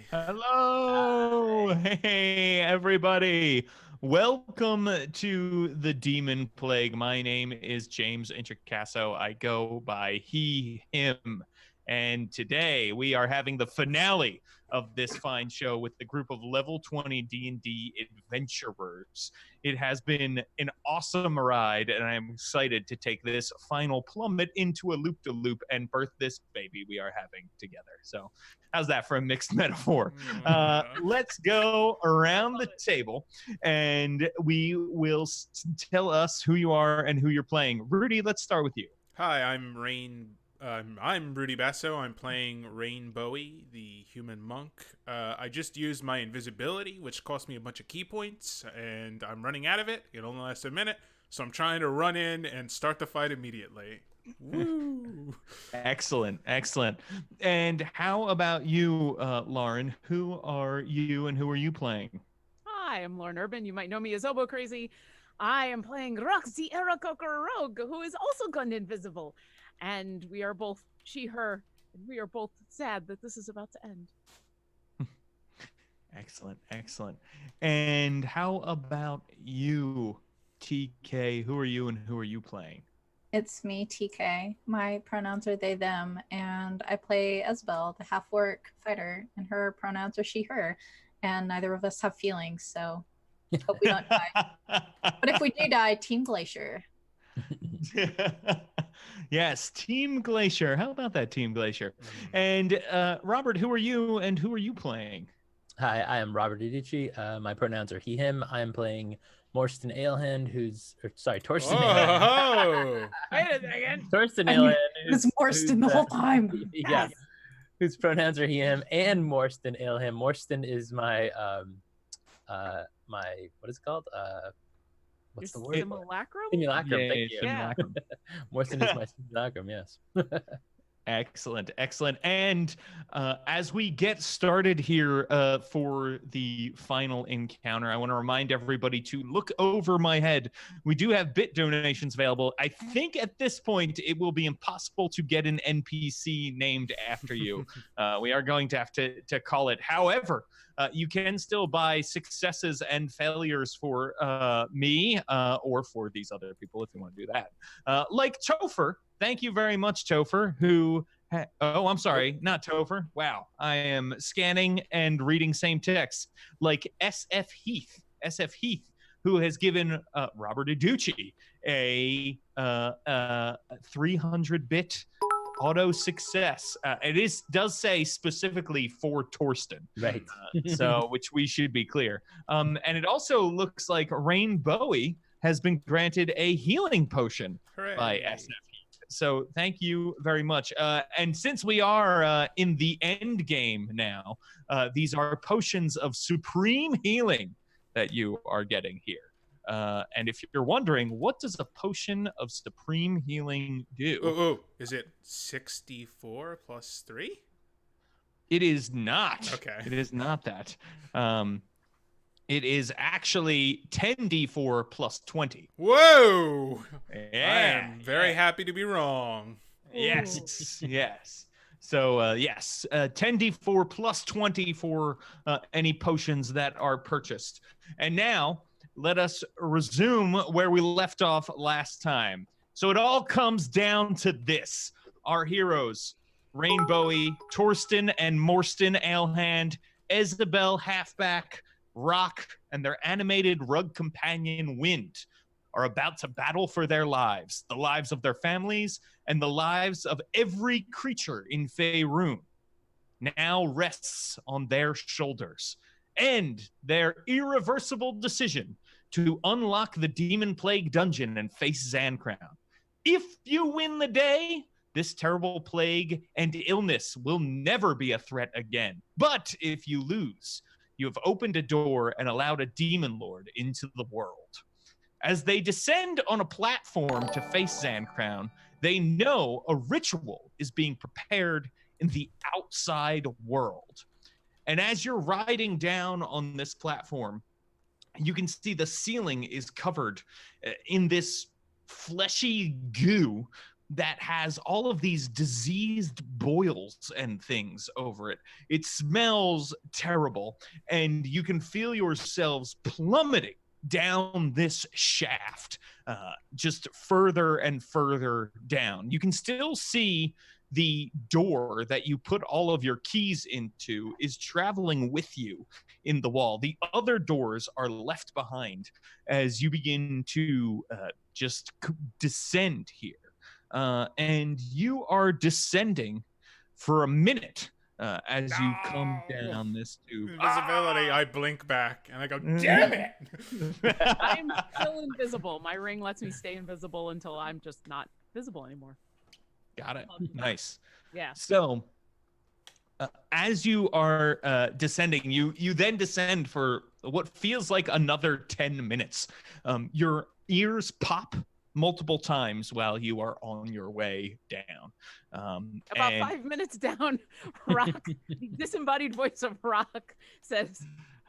Hello. Hey, everybody. Welcome to the Demon Plague. My name is James Intricasso. I go by he, him. And today we are having the finale of this fine show with the group of level 20 D&D adventurers. It has been an awesome ride, and I'm excited to take this final plummet into a loop-de-loop and birth this baby we are having together. So how's that for a mixed metaphor? Let's go around the table, and we will tell us who you are and who you're playing. Rudy, let's start with you. Hi, I'm Rain. I'm Rudy Basso. I'm playing Rain Bowie, the human monk. I just used my invisibility, which cost me a bunch of key points, and I'm running out of it. It only lasts a minute, so I'm trying to run in and start the fight immediately. Woo! Excellent, excellent. And how about you, Lauren? Who are you and who are you playing? Hi, I'm Lauren Urban. You might know me as Obo Crazy. I am playing Roxy Erakokor Rogue, who is also gone invisible. And we are both she, her, and we are both sad that this is about to end. Excellent, excellent. And how about you, TK? Who are you and who are you playing? It's me, TK. My pronouns are they, them, and I play Esbel, the half-orc fighter, and her pronouns are she, her, and neither of us have feelings, so hope we don't die. But if we do die, Team Glacier. Yes, Team Glacier. How about that, Team Glacier? And Robert, who are you and who are you playing? Hi, I am Robert Idici. My pronouns are he, him. I am playing Morstan Alehand, Torsten Alehand. Wait a second. Torsten Alehand. It's Morstan the whole time. Yes. Whose pronouns are he, him, and Morstan Alehand. Morstan is my, what is it called? What's the word? Simulacrum? Simulacrum, Yeah, thank you. simulacrum. Morstan is my simulacrum, yes. Excellent, excellent. And as we get started here for the final encounter, I want to remind everybody to look over my head. We do have bit donations available. I think at this point it will be impossible to get an NPC named after you. We are going to have to call it. However, you can still buy successes and failures for me or for these other people if you want to do that. Like Topher. Thank you very much, Topher, I'm sorry, not Topher. Wow, I am scanning and reading same text. Like SF Heath, who has given Robert Iducci a 300-bit auto success. It does say specifically for Torsten. Right. So, which we should be clear. And it also looks like Rain Bowie has been granted a healing potion by SF. So thank you very much. And since we are in the end game now, these are potions of supreme healing that you are getting here. And if you're wondering, what does a potion of supreme healing do? Oh, is it 64 plus 3? It is not. Okay. It is not that. It is actually 10d4 plus 20. Whoa! Yeah. I am very happy to be wrong. Yes, yes. So, yes, 10d4 plus 20 for any potions that are purchased. And now, let us resume where we left off last time. So it all comes down to this. Our heroes, Rain Bowie, Torsten and Morstan Alehand, Isabel Halfback, Rock, and their animated rug companion Wind are about to battle for their lives, the lives of their families, and the lives of every creature in Faerun. Now rests on their shoulders, and their irreversible decision to unlock the Demonplague dungeon and face Zan Crown. If you win the day, this terrible plague and illness will never be a threat again. But if you lose, you have opened a door and allowed a demon lord into the world. As they descend on a platform to face Zan Crown, they know a ritual is being prepared in the outside world. And as you're riding down on this platform, you can see the ceiling is covered in this fleshy goo that has all of these diseased boils and things over it. It smells terrible, and you can feel yourselves plummeting down this shaft, just further and further down. You can still see the door that you put all of your keys into is traveling with you in the wall. The other doors are left behind as you begin to just descend here. And you are descending for a minute as you come down this tube. Invisibility. I blink back and I go, damn it! I'm still invisible. My ring lets me stay invisible until I'm just not visible anymore. Got it. Nice. Yeah. So as you are descending, you then descend for what feels like another 10 minutes. Your ears pop multiple times while you are on your way down. About 5 minutes down, Rock, the disembodied voice of Rock says,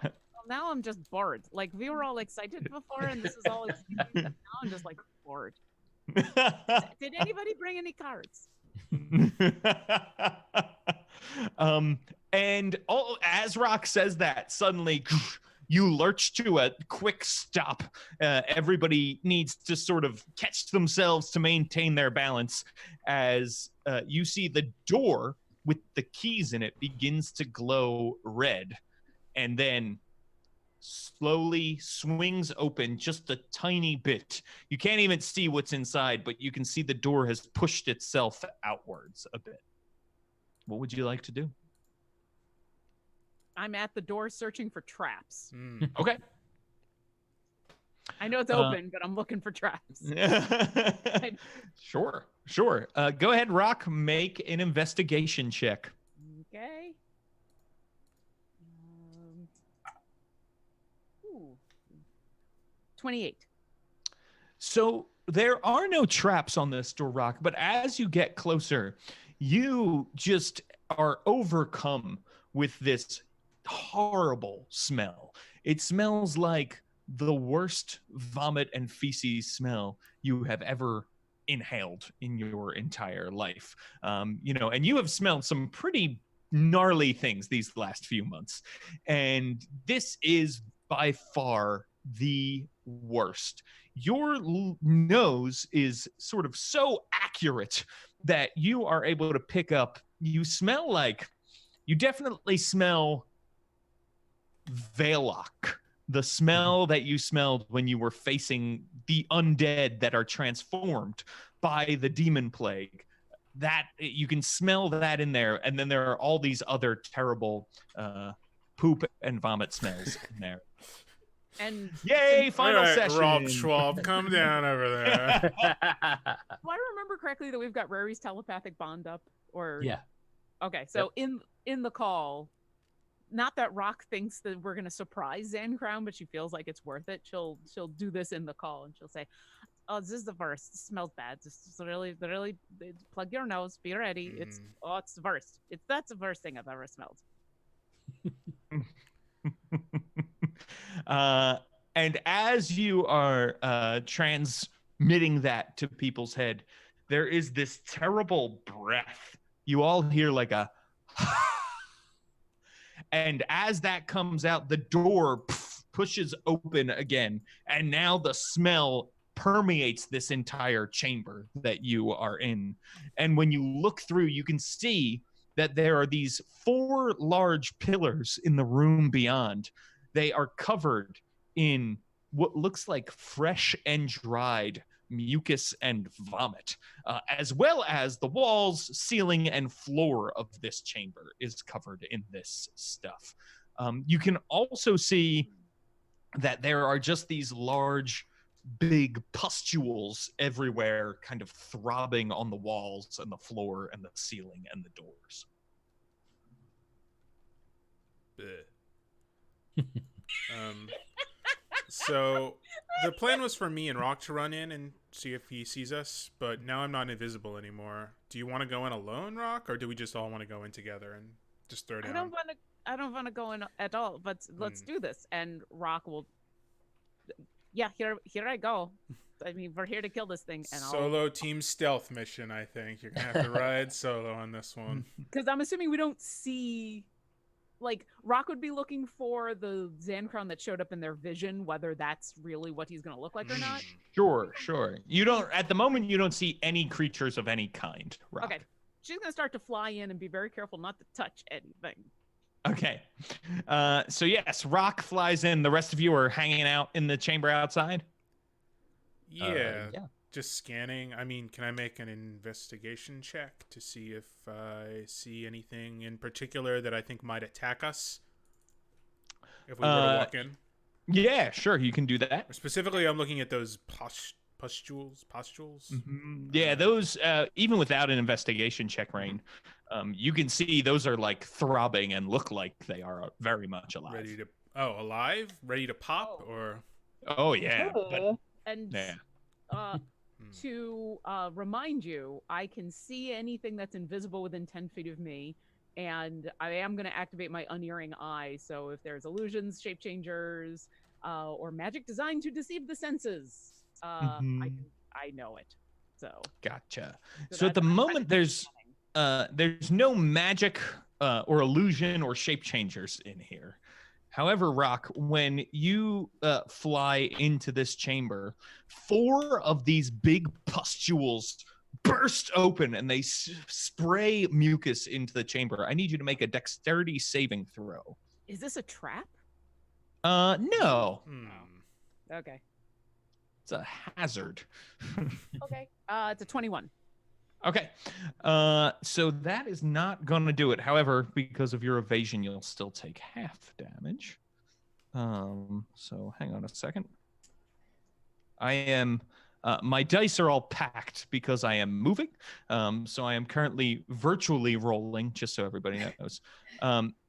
well, now I'm just bored. Like, we were all excited before, and this is all exciting. Now I'm just, like, bored. Did anybody bring any cards? And as Rock says that, suddenly you lurch to a quick stop. Everybody needs to sort of catch themselves to maintain their balance as you see the door with the keys in it begins to glow red and then slowly swings open just a tiny bit. You can't even see what's inside, but you can see the door has pushed itself outwards a bit. What would you like to do? I'm at the door searching for traps. Okay. I know it's open, but I'm looking for traps. Sure. Go ahead, Rock. Make an investigation check. Okay. 28. So there are no traps on this door, Rock, but as you get closer, you just are overcome with this horrible smell. It smells like the worst vomit and feces smell you have ever inhaled in your entire life. And you have smelled some pretty gnarly things these last few months. And this is by far the worst. Your nose is sort of so accurate that you are able to pick up, you definitely smell Vaellock, the smell that you smelled when you were facing the undead that are transformed by the Demonplague. That you can smell that in there, and then there are all these other terrible poop and vomit smells in there. And yay, final session. Rob Schwab, come down over there. do I remember correctly that we've got Rary's telepathic bond up? Or yeah. Okay, so in the call, not that Rock thinks that we're gonna surprise Zan Crown, but she feels like it's worth it. She'll do this in the call, and she'll say, "Oh, this is the worst. It smells bad. This is really plug your nose. Be ready. It's the worst. That's the worst thing I've ever smelled." And as you are transmitting that to people's head, there is this terrible breath. You all hear like a and as that comes out, the door pushes open again, and now the smell permeates this entire chamber that you are in. And when you look through, you can see that there are these 4 large pillars in the room beyond. They are covered in what looks like fresh and dried mucus and vomit, as well as the walls, ceiling, and floor of this chamber is covered in this stuff. You can also see that there are just these large, big pustules everywhere, kind of throbbing on the walls and the floor and the ceiling and the doors. So the plan was for me and Rock to run in and see if he sees us, but now I'm not invisible anymore. Do you want to go in alone, Rock, or do we just all want to go in together and just throw down? I don't want to go in at all, but let's do this. And Rock will. Yeah, here I go. I mean, we're here to kill this thing, and Solo team stealth mission. I think you're gonna have to ride solo on this one. because I'm assuming we don't see, like, Rock would be looking for the Zan Crown that showed up in their vision, whether that's really what he's gonna look like or not. Sure. You don't at the moment. You don't see any creatures of any kind. Rock. Okay, she's gonna start to fly in and be very careful not to touch anything. Okay. So yes, Rock flies in. The rest of you are hanging out in the chamber outside. Yeah. Yeah. Just scanning. I mean, can I make an investigation check to see if I see anything in particular that I think might attack us if we were to walk in? Yeah, sure. You can do that. Specifically, I'm looking at those pustules. Yeah, those. Even without an investigation check, Rain, you can see those are like throbbing and look like they are very much alive. Alive? Ready to pop? Or Oh yeah. But, And yeah. to remind you, I can see anything that's invisible within 10 feet of me, and I am going to activate my unerring eye. So if there's illusions, shape changers, or magic designed to deceive the senses, I know it. So Gotcha. So at the moment, there's no magic or illusion or shape changers in here. However, Rock, when you fly into this chamber, 4 of these big pustules burst open and they spray mucus into the chamber. I need you to make a dexterity saving throw. is this a trap? No. Okay. It's a hazard. Okay. It's a 21. Okay. So that is not going to do it. However, because of your evasion, you'll still take half damage. So hang on a second. I am... my dice are all packed because I am moving. So I am currently virtually rolling, just so everybody knows.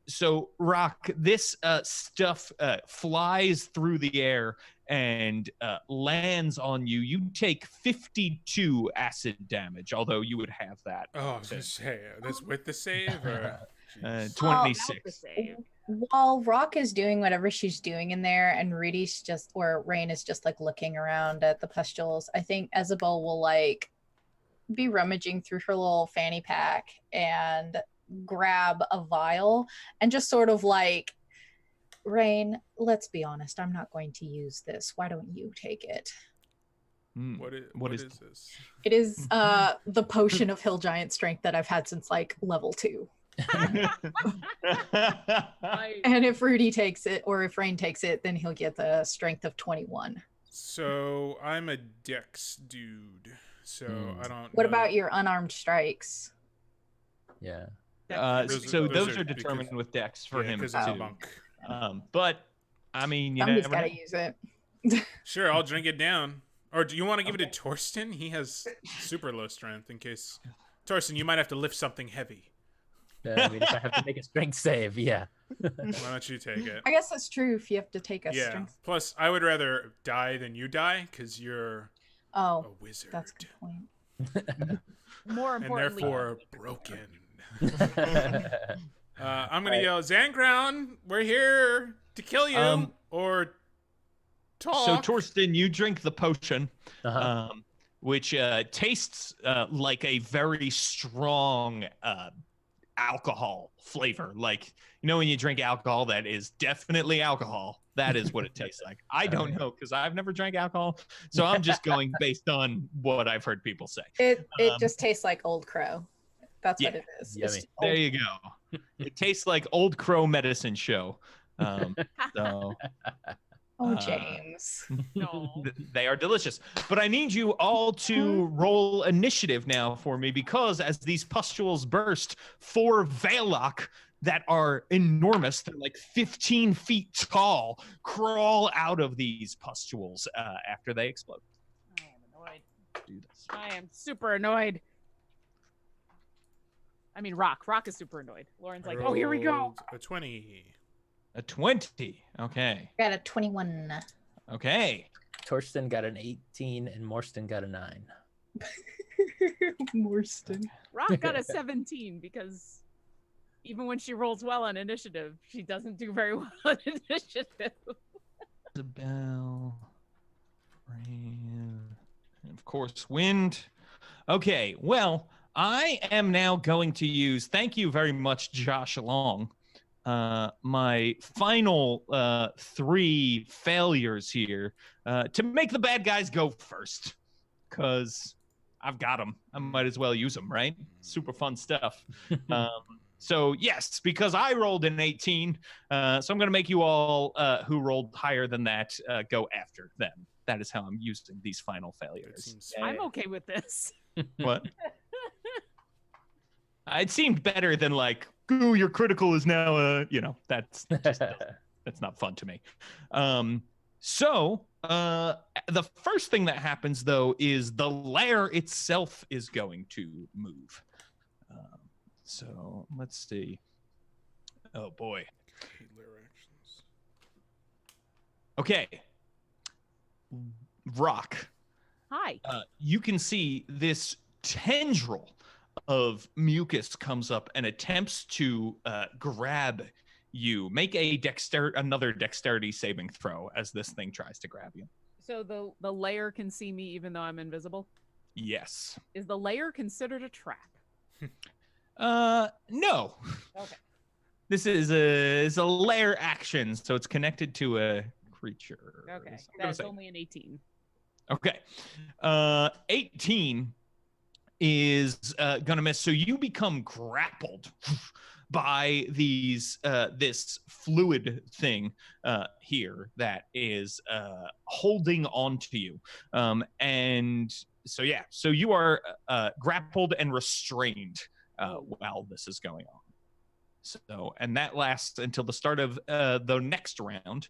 So, Rock, this stuff flies through the air and lands on you. You take 52 acid damage, although you would have that. I was going to say, that's with the save? Or 26. While Rock is doing whatever she's doing in there and Rain is just like looking around at the pustules, I think Isabel will like be rummaging through her little fanny pack and grab a vial and just sort of like, Rain, let's be honest, I'm not going to use this. Why don't you take it? What is this? It is the potion of hill giant strength that I've had since like level 2. And if Rudy takes it, or if Rain takes it, then he'll get the strength of 21. So I'm a dex dude. So I don't. What know. about your unarmed strikes? Yeah. Those are determined with dex for him because too. it's a monk. But I mean, you Somebody's never got know. to use it. Sure, I'll drink it down. Or do you want to give it to Torsten? He has super low strength in case. Torsten, you might have to lift something heavy. I mean, if I have to make a strength save, yeah. Why don't you take it? I guess that's true if you have to take a Yeah. strength. Plus, I would rather die than you die because you're a wizard. That's a good point. More And importantly, therefore broken. I'm gonna yell, Zan Crown, we're here to kill you or talk. So Torsten, you drink the potion, Uh-huh. which tastes like a very strong alcohol flavor. Like, you know, when you drink alcohol that is definitely alcohol, that is what it tastes like. I don't know because I've never drank alcohol, so I'm just going based on what I've heard people say. It just tastes like Old Crow. That's what it is. Yummy. It's There you go. It tastes like Old Crow medicine show. So James. no. they are delicious. But I need you all to roll initiative now for me because as these pustules burst, 4 Vaellock that are enormous, they're like 15 feet tall, crawl out of these pustules after they explode. I am annoyed. Do this. I am super annoyed. I mean, Rock is super annoyed. Lauren's like, oh, here we go. Rolled a 20. A 20. Okay. Got a 21. Okay. Torsten got an 18 and Morstan got a 9. Morstan. Rock got a 17 because even when she rolls well on initiative, she doesn't do very well on initiative. Isabel. Rain. Of course, wind. Okay, well, I am now going to use, thank you very much, Josh Long, my final 3 failures here to make the bad guys go first, because I've got them. I might as well use them, right? Super fun stuff. So yes, because I rolled an 18, so I'm going to make you all who rolled higher than that go after them. That is how I'm using these final failures. I'm okay with this. What? It seemed better than like, ooh, your critical is now, that's not fun to me. So the first thing that happens, though, is the lair itself is going to move. So let's see. Oh, boy. Okay. Rock. Hi. You can see this tendril of mucus comes up and attempts to grab you. Make another dexterity saving throw as this thing tries to grab you. So the layer can see me even though I'm invisible? Yes. Is the layer considered a trap? No. Okay. This is a lair action, so it's connected to a creature. Okay. So That's only an 18. Okay. 18 is gonna miss. So you become grappled by this fluid thing here that is holding onto you. And so so you are grappled and restrained while this is going on. So, and that lasts until the start of the next round.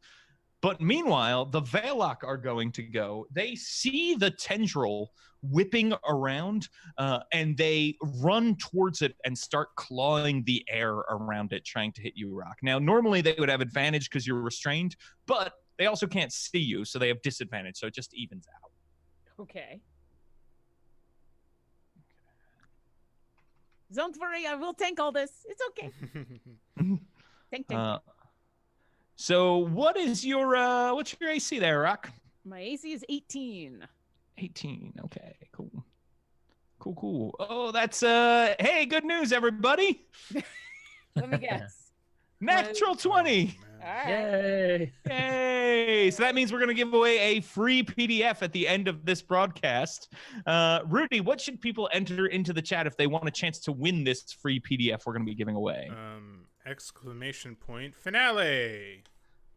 But meanwhile, the Vaellock are going to go. They see the tendril whipping around, and they run towards it and start clawing the air around it, trying to hit you, Rock. Now, normally they would have advantage because you're restrained, but they also can't see you, so they have disadvantage, so it just evens out. Okay. Don't worry, I will tank all this. It's okay. Tank. So what is your what's your AC there, Rock? My AC is 18. 18. Okay, cool. Oh, that's hey, good news, everybody. Let me guess. Natural 20. All right. Yay! Yay! So that means we're going to give away a free PDF at the end of this broadcast. Rudy, what should people enter into the chat if they want a chance to win this free PDF we're going to be giving away? Exclamation point finale!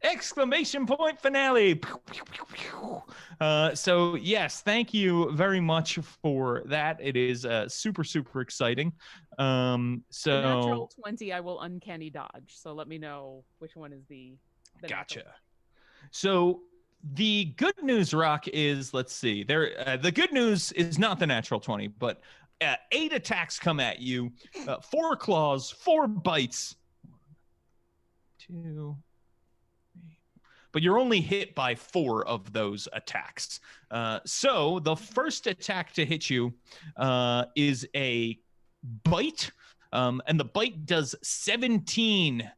Exclamation point finale! So yes, thank you very much for that. It is super exciting. The natural 20, I will uncanny dodge. So let me know which one is the gotcha. natural. So the good news, Rock, is let's see. The good news is not the natural 20, but 8 attacks come at you, 4 claws, 4 bites. 1, 2. But you're only hit by 4 of those attacks. So the first attack to hit you is a bite, and the bite does 17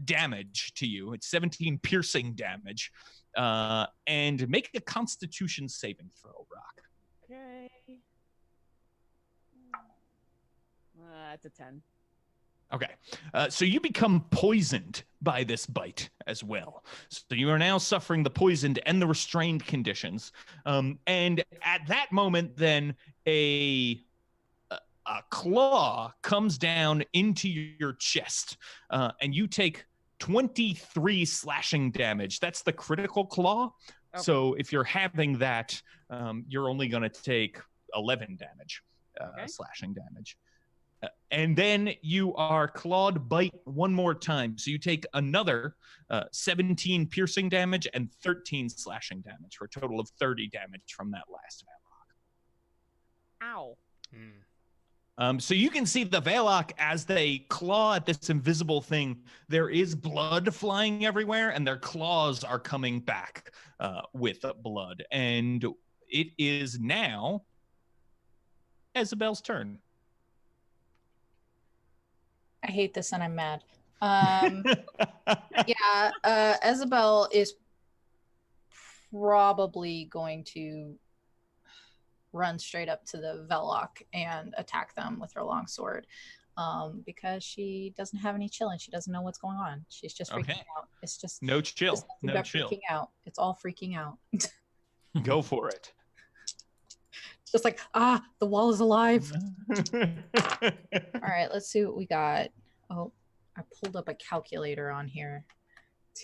damage to you. It's 17 piercing damage. And make a Constitution saving throw, Rock. Okay. That's a 10. Okay, so you become poisoned by this bite as well. So you are now suffering the poisoned and the restrained conditions. And at that moment, then a claw comes down into your chest, and you take 23 slashing damage. That's the critical claw. Okay. So if you're having that, you're only going to take 11 damage, slashing damage. And then you are clawed bite one more time. So you take another 17 piercing damage and 13 slashing damage for a total of 30 damage from that last Vaellock. Ow. So you can see the Vaellock as they claw at this invisible thing. There is blood flying everywhere, and their claws are coming back with blood. And it is now Isabel's turn. I hate this and I'm mad. Isabel is probably going to run straight up to the Vaellock and attack them with her longsword. Because she doesn't have any chill and she doesn't know what's going on. She's just freaking out. It's just no chill. just nothing but freaking out. It's all freaking out. Go for it. Just like, the wall is alive. All right, let's see what we got. Oh, I pulled up a calculator on here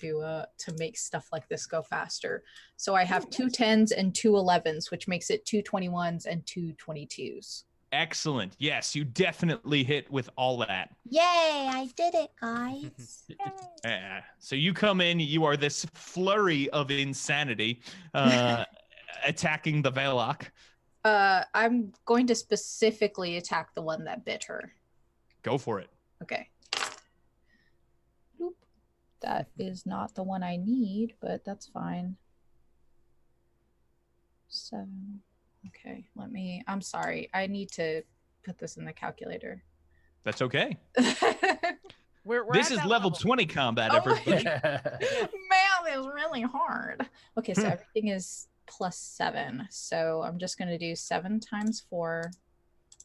to make stuff like this go faster. So I have 2 10s and 2 11s, which makes it 2 21s and 2 22s. Excellent. Yes, you definitely hit with all that. Yay, I did it, guys. So you come in, you are this flurry of insanity attacking the Vaellock. I'm going to specifically attack the one that bit her. Go for it. Okay. Boop. That is not the one I need, but that's fine. 7. Okay, I'm sorry. I need to put this in the calculator. That's okay. We're This is level 20 combat, everybody. Man, it's really hard. Okay, so everything is +7. So I'm just going to do 7 times 4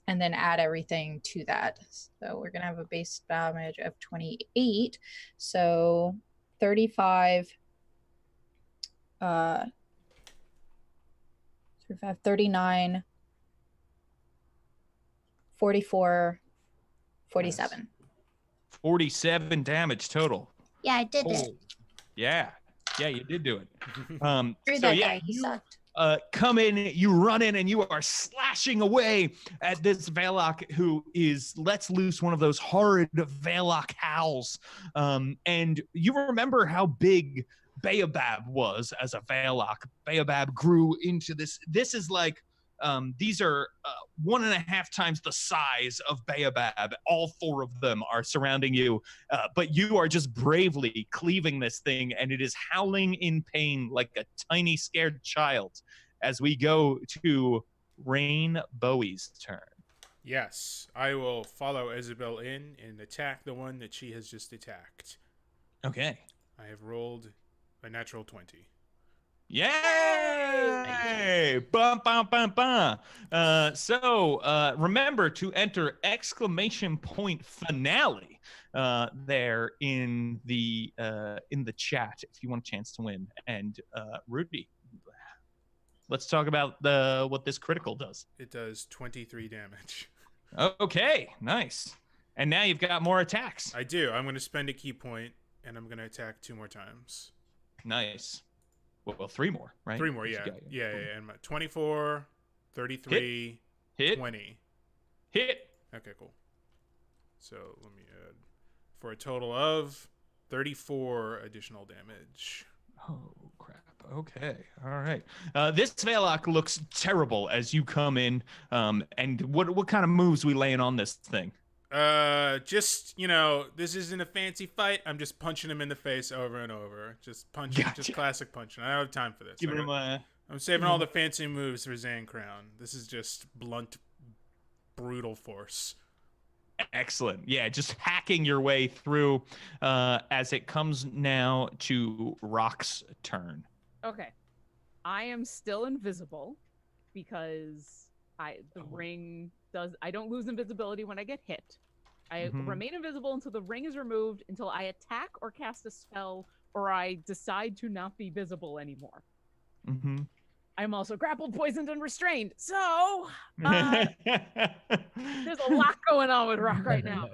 and then add everything to that. So we're going to have a base damage of 28. So 35, 39, 44, 47. 47 damage total. Yeah, I did it. Yeah, you did do it. Screw that guy, he sucked. Come in, you run in, and you are slashing away at this Vaellock who is lets loose one of those horrid Vaellock howls. And you remember how big Baobab was as a Vaellock. Baobab grew into this. This is like, these are 1.5 times the size of Baobab. All 4 of them are surrounding you, but you are just bravely cleaving this thing, and it is howling in pain like a tiny scared child as we go to Rain Bowie's turn. Yes, I will follow Isabel in and attack the one that she has just attacked. Okay. I have rolled a natural 20. Yay! Bum, bum, bum, bum. So remember to enter exclamation point finale there in the chat if you want a chance to win. And Rudy, let's talk about what this critical does. It does 23 damage. Okay, nice. And now you've got more attacks. I do. I'm going to spend a key point, and I'm going to attack 2 more times. Nice. Well, 3 more, right? 3 more, yeah. Yeah. And my 24, 33, Hit. 20. Hit. Okay, cool. So let me add for a total of 34 additional damage. Oh, crap. Okay. All right. This Vaellock looks terrible as you come in. And what kind of moves we laying on this thing? Just, this isn't a fancy fight. I'm just punching him in the face over and over. Just punching, Gotcha. just classic punching. I don't have time for this. Giving him a... I'm saving all the fancy moves for Zan Crown. This is just blunt, brutal force. Excellent. Yeah, just hacking your way through as it comes now to Rock's turn. Okay. I am still invisible because the ring does. I don't lose invisibility when I get hit. I remain invisible until the ring is removed, until I attack or cast a spell, or I decide to not be visible anymore. Mm-hmm. I'm also grappled, poisoned, and restrained. So there's a lot going on with Rock right now.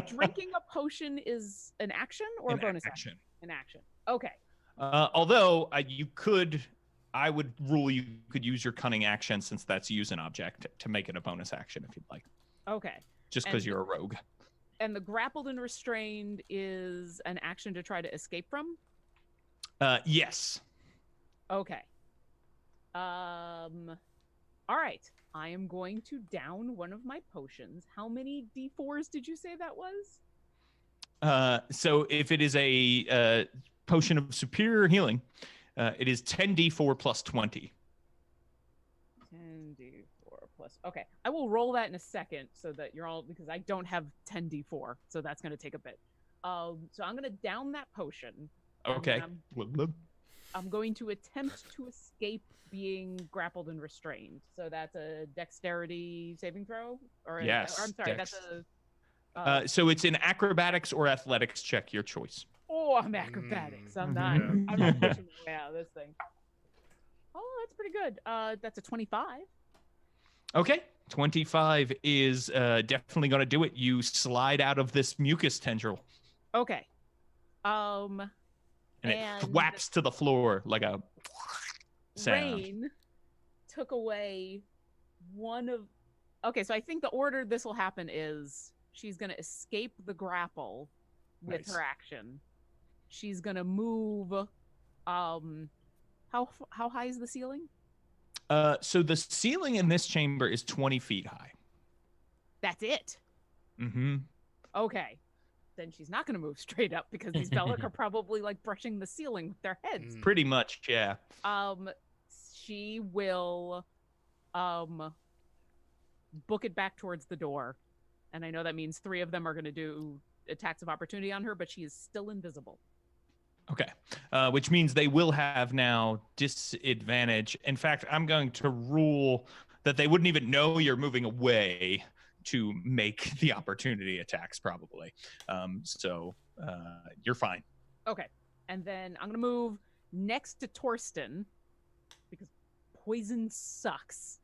Drinking a potion is an action or a bonus action? An action. Okay. Although I would rule you could use your cunning action, since that's use an object, to make it a bonus action if you'd like. Okay. Just because you're a rogue. And the grappled and restrained is an action to try to escape from? Yes. Okay. All right. I am going to down one of my potions. How many D4s did you say that was? So if it is a potion of superior healing, it is 10d4 plus 20. 10d4 plus. Okay. I will roll that in a second so that you're all, because I don't have 10d4, so that's going to take a bit. So I'm going to down that potion. Okay. I'm going to attempt to escape being grappled and restrained. So that's a dexterity saving throw? Yes, Or I'm sorry, dex. that's a... So it's an acrobatics or athletics check, your choice. Oh, I'm acrobatics. I'm not. Yeah. I'm not pushing my way out of this thing. Oh, that's pretty good. That's a 25. Okay, 25 is definitely going to do it. You slide out of this mucus tendril, Okay. and it And thwaps to the floor like a sound. Rain took away one of. Okay, so I think the order this will happen is she's gonna escape the grapple with Nice. her action. She's gonna move. How high is the ceiling? So the ceiling in this chamber is 20 feet high. That's it. Mm-hmm. Okay. Then she's not gonna move straight up because these Vaellock are probably like brushing the ceiling with their heads. Pretty much, yeah. She will book it back towards the door. And I know that means 3 of them are going to do attacks of opportunity on her, but she is still invisible. Okay, which means they will have now disadvantage. In fact, I'm going to rule that they wouldn't even know you're moving away to make the opportunity attacks, probably. So you're fine. Okay. And then I'm going to move next to Torsten because poison sucks.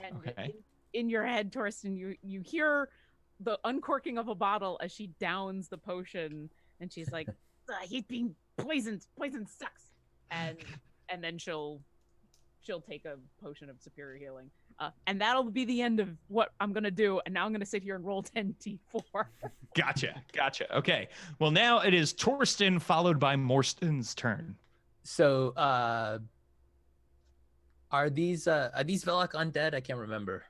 And Okay. in your head, Torsten, you hear the uncorking of a bottle as she downs the potion, and she's like, "I hate being poisoned. Poison sucks." And then she'll take a potion of superior healing. And that'll be the end of what I'm gonna do. And now I'm gonna sit here and roll 10d4. Gotcha. Okay. Well, now it is Torsten followed by Morsten's turn. So, are these Vaellock undead? I can't remember.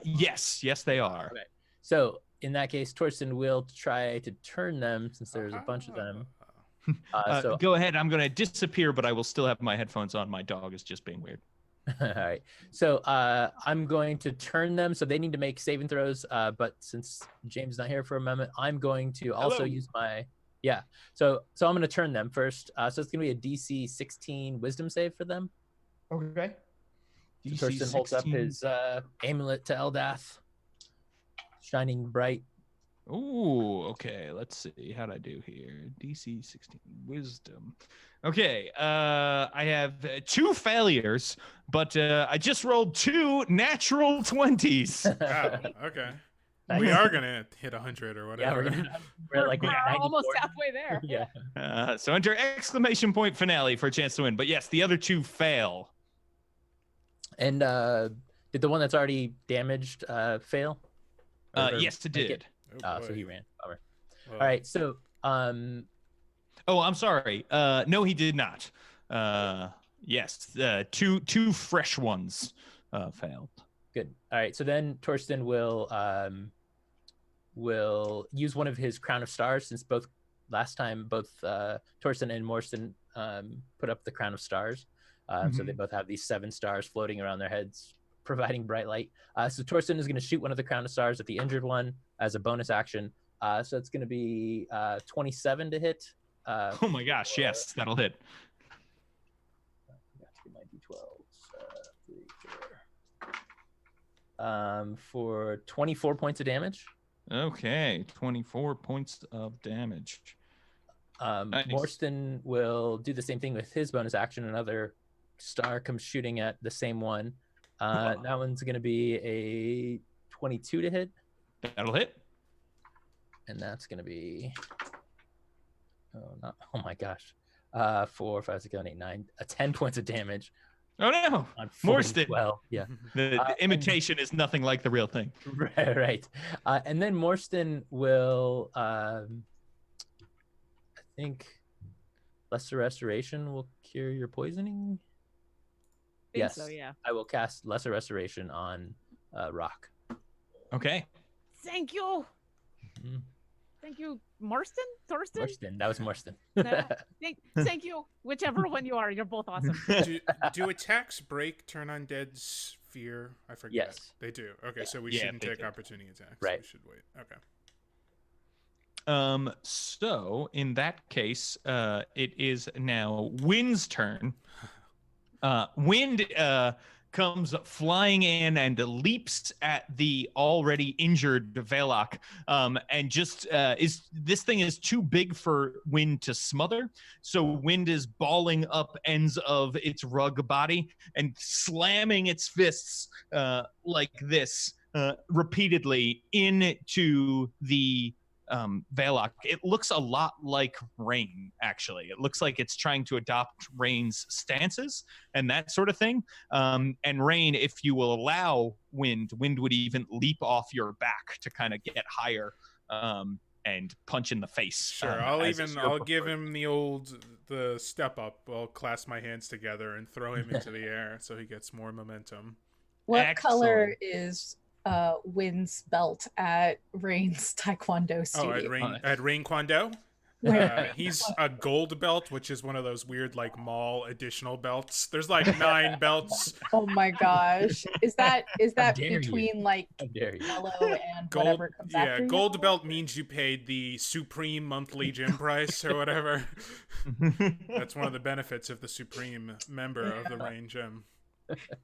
Yes, they are. Okay. So in that case, Torsten will try to turn them since there's a bunch of them. So Go ahead. I'm going to disappear, but I will still have my headphones on. My dog is just being weird. all right. So I'm going to turn them. So they need to make saving throws. But since James is not here for a moment, I'm going to also use my So I'm going to turn them first. So it's going to be a DC 16 Wisdom save for them. Okay. So Torsten holds up his amulet to Eldath, shining bright. Ooh, okay. Let's see. How'd I do here? DC 16 Wisdom. Okay. I have 2 failures, but I just rolled 2 natural 20s. Wow, okay. Nice. We are gonna hit 100 or whatever. We're at like We're 94. almost halfway there. Yeah. So enter exclamation point finale for a chance to win. But yes, the other 2 fail. And did the one that's already damaged fail? Yes, it make did. Oh, So boy. he ran. Bummer. Well, All right. So Oh, I'm sorry. No, he did not. Yes, 2 fresh ones failed. good. All right. So then Torsten will use one of his Crown of Stars, since last time both Torsten and Morsten put up the Crown of Stars. So they both have these 7 stars floating around their heads, providing bright light. So Torsten is going to shoot one of the Crown of Stars at the injured one as a bonus action. So it's going to be 27 to hit. Oh my gosh, yes, that'll hit. My D12s, for 24 points of damage. Okay, 24 points of damage. Nice. Morsten will do the same thing with his bonus action. Another star comes shooting at the same one. That one's going to be a 22 to hit. That'll hit. And that's going to be... Oh my gosh. 4, 5, 6, 7, 8, 9. 10 points of damage. Oh no, On Morsten. Well, yeah. The imitation is nothing like the real thing. Right. And then Morsten will, I think, Lesser Restoration will cure your poisoning. Yes. So, yeah. I will cast Lesser Restoration on Rock. Okay. Thank you. Mhm. Thank you, Marston? Thorsten? Morsten. That was Morsten. Thank you. Whichever one you are, you're both awesome. do attacks break turn undead's fear? I forget. Yes. They do. Okay, so we Yeah, shouldn't they take do. opportunity attacks. Right. We should wait. Okay. So in that case, it is now Wind's turn. Wind comes flying in and leaps at the already injured Vaellock, and just this thing is too big for Wind to smother. So Wind is balling up ends of its rug body and slamming its fists like this repeatedly into the Vaellock. It looks a lot like Rain, actually. It looks like it's trying to adopt Rain's stances and that sort of thing. And Rain, if you will allow Wind would even leap off your back to kind of get higher and punch in the face. Sure, I'll give him the step up. I'll clasp my hands together and throw him into the air so he gets more momentum. What color is Wind's belt at Rain's Taekwondo studio? At Rain Kwando? He's a gold belt, which is one of those weird like mall additional belts. There's like 9 belts. Oh my gosh. Is that between like yellow and gold, whatever comes after? Yeah, gold belt means you paid the supreme monthly gym price or whatever. That's one of the benefits of the supreme member of the Rain Gym.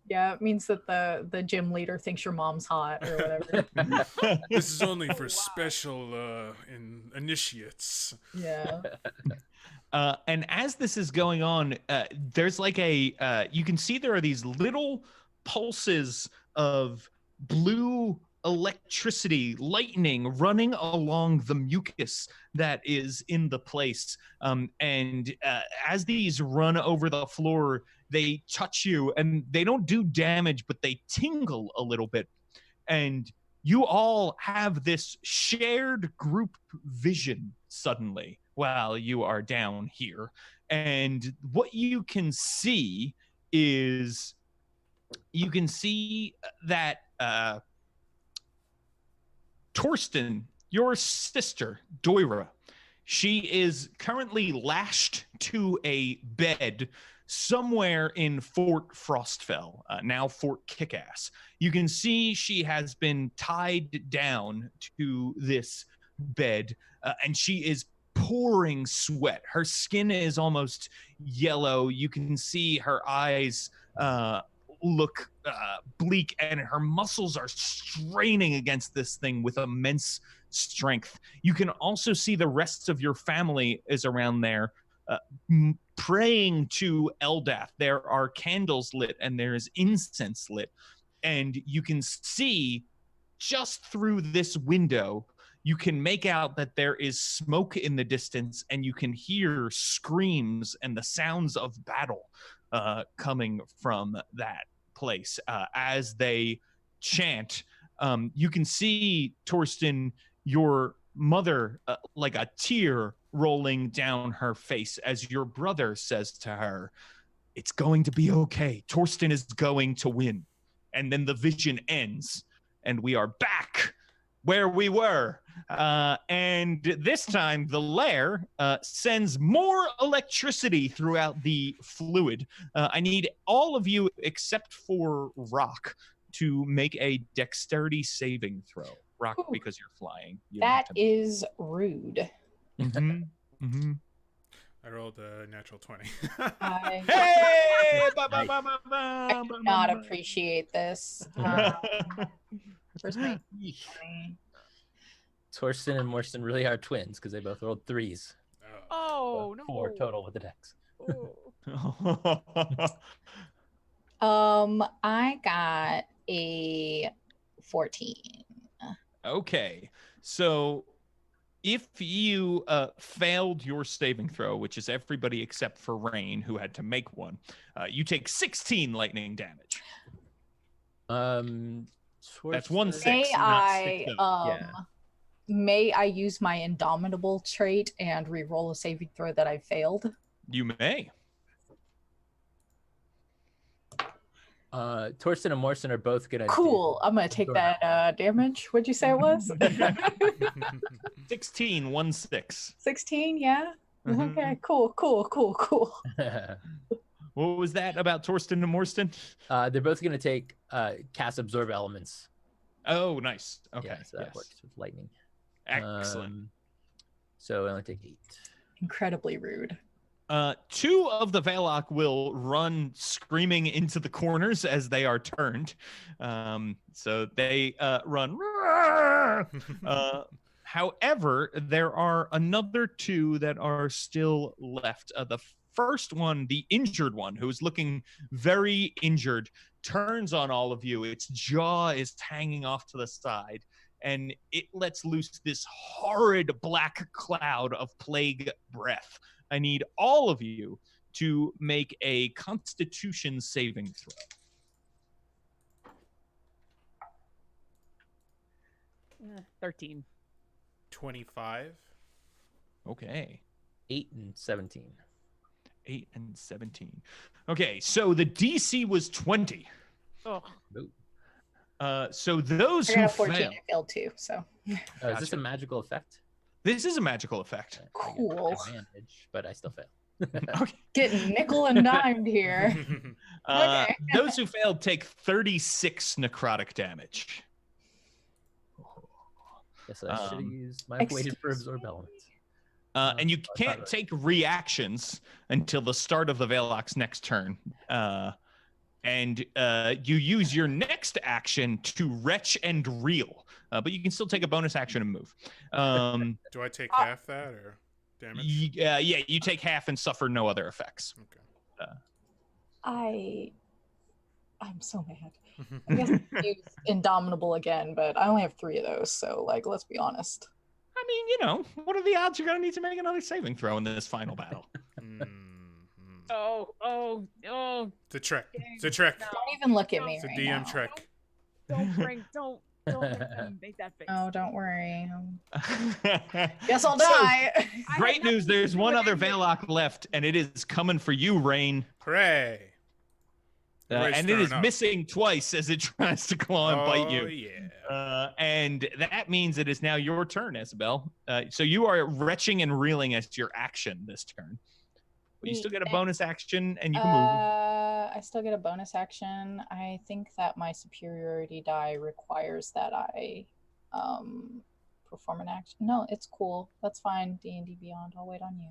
Yeah, it means that the gym leader thinks your mom's hot or whatever. This is only for special initiates. Yeah. And as this is going on, there's like you can see there are these little pulses of blue electricity, lightning running along the mucus that is in the place. And as these run over the floor, they touch you and they don't do damage, but they tingle a little bit. And you all have this shared group vision suddenly while you are down here. And what you can see is that Torsten, your sister, Doira, she is currently lashed to a bed somewhere in Fort Frostfell, now Fort Kickass. You can see she has been tied down to this bed, and she is pouring sweat. Her skin is almost yellow. You can see her eyes look bleak, and her muscles are straining against this thing with immense strength. You can also see the rest of your family is around there praying to Eldath. There are candles lit and there is incense lit, and you can see just through this window, you can make out that there is smoke in the distance, and you can hear screams and the sounds of battle coming from that place as they chant. You can see, Torsten, your mother, like a tear rolling down her face as your brother says to her, "It's going to be okay. Torsten is going to win." And then the vision ends, and we are back where we were. And this time, the lair sends more electricity throughout the fluid. I need all of you, except for Rock, to make a dexterity saving throw. Rock, Ooh. because you're flying. That is rude. Mm-hmm. Mm-hmm. I rolled a natural 20. I Hey! I do not appreciate this. Where's my Torsten and Morsten really are twins because they both rolled 3s. Oh, no. 4 total with the dex. Oh. I got a 14. Okay, so if you failed your saving throw, which is everybody except for Rain, who had to make one, you take 16 lightning damage. That's 1/6. May I Yeah. may I use my indomitable trait and re-roll a saving throw that I failed? You may. Torsten and Morsten are both gonna Cool. I'm gonna take that damage. What'd you say it was? 16, 1/6. 16, yeah? Mhm. Okay, cool. What was that about Torsten and Morsten? They're both gonna take cast absorb elements. Oh, nice. Okay. Yeah, so that yes. works with lightning. Excellent. So I only take 8. Incredibly rude. 2 of the Vaellock will run screaming into the corners as they are turned. So they run. However, there are another 2 that are still left. The first one, the injured one, who is looking very injured, turns on all of you. Its jaw is hanging off to the side, and it lets loose this horrid black cloud of plague breath. I need all of you to make a Constitution saving throw. 13. 25. Okay. 8 and 17. 8 and 17. Okay, so the DC was 20. Oh. So those I who got a 14. fail, I failed too. So Is this a magical effect? this is a magical effect. cool. Advantage, but I still fail. Okay. Getting nickel and dimed here. Okay. Those who failed take 36 necrotic damage. Guess I should have used my excuse weighted for absorb element. And you I thought can't about it. take reactions until the start of the Vaellock's next turn. And you use your next action to retch and reel. But you can still take a bonus action and move. Do I take half that or damage? Yeah, you take half and suffer no other effects. Okay. I'm so mad. I guess I use Indomitable again, but I only have 3 of those, so like let's be honest. I mean, what are the odds you're going to need to make another saving throw in this final battle? Oh. It's a trick. It's a trick. No. Don't even look at me It's a right DM now. trick. Don't let them make that face. Oh, don't worry. Guess I'll die. I Great had news. nothing to There's do one with other any of it. Vaellock left, and it is coming for you, Rain. Hooray. Everybody's And it is throwing up. missing twice as it tries to claw and bite you. Oh, yeah. And that means it is now your turn, Isabel. So you are retching and reeling as your action this turn. But you still get a bonus action, and you can move. I still get a bonus action. I think that my superiority die requires that I perform an action. No, it's cool. That's fine. D&D Beyond. I'll wait on you.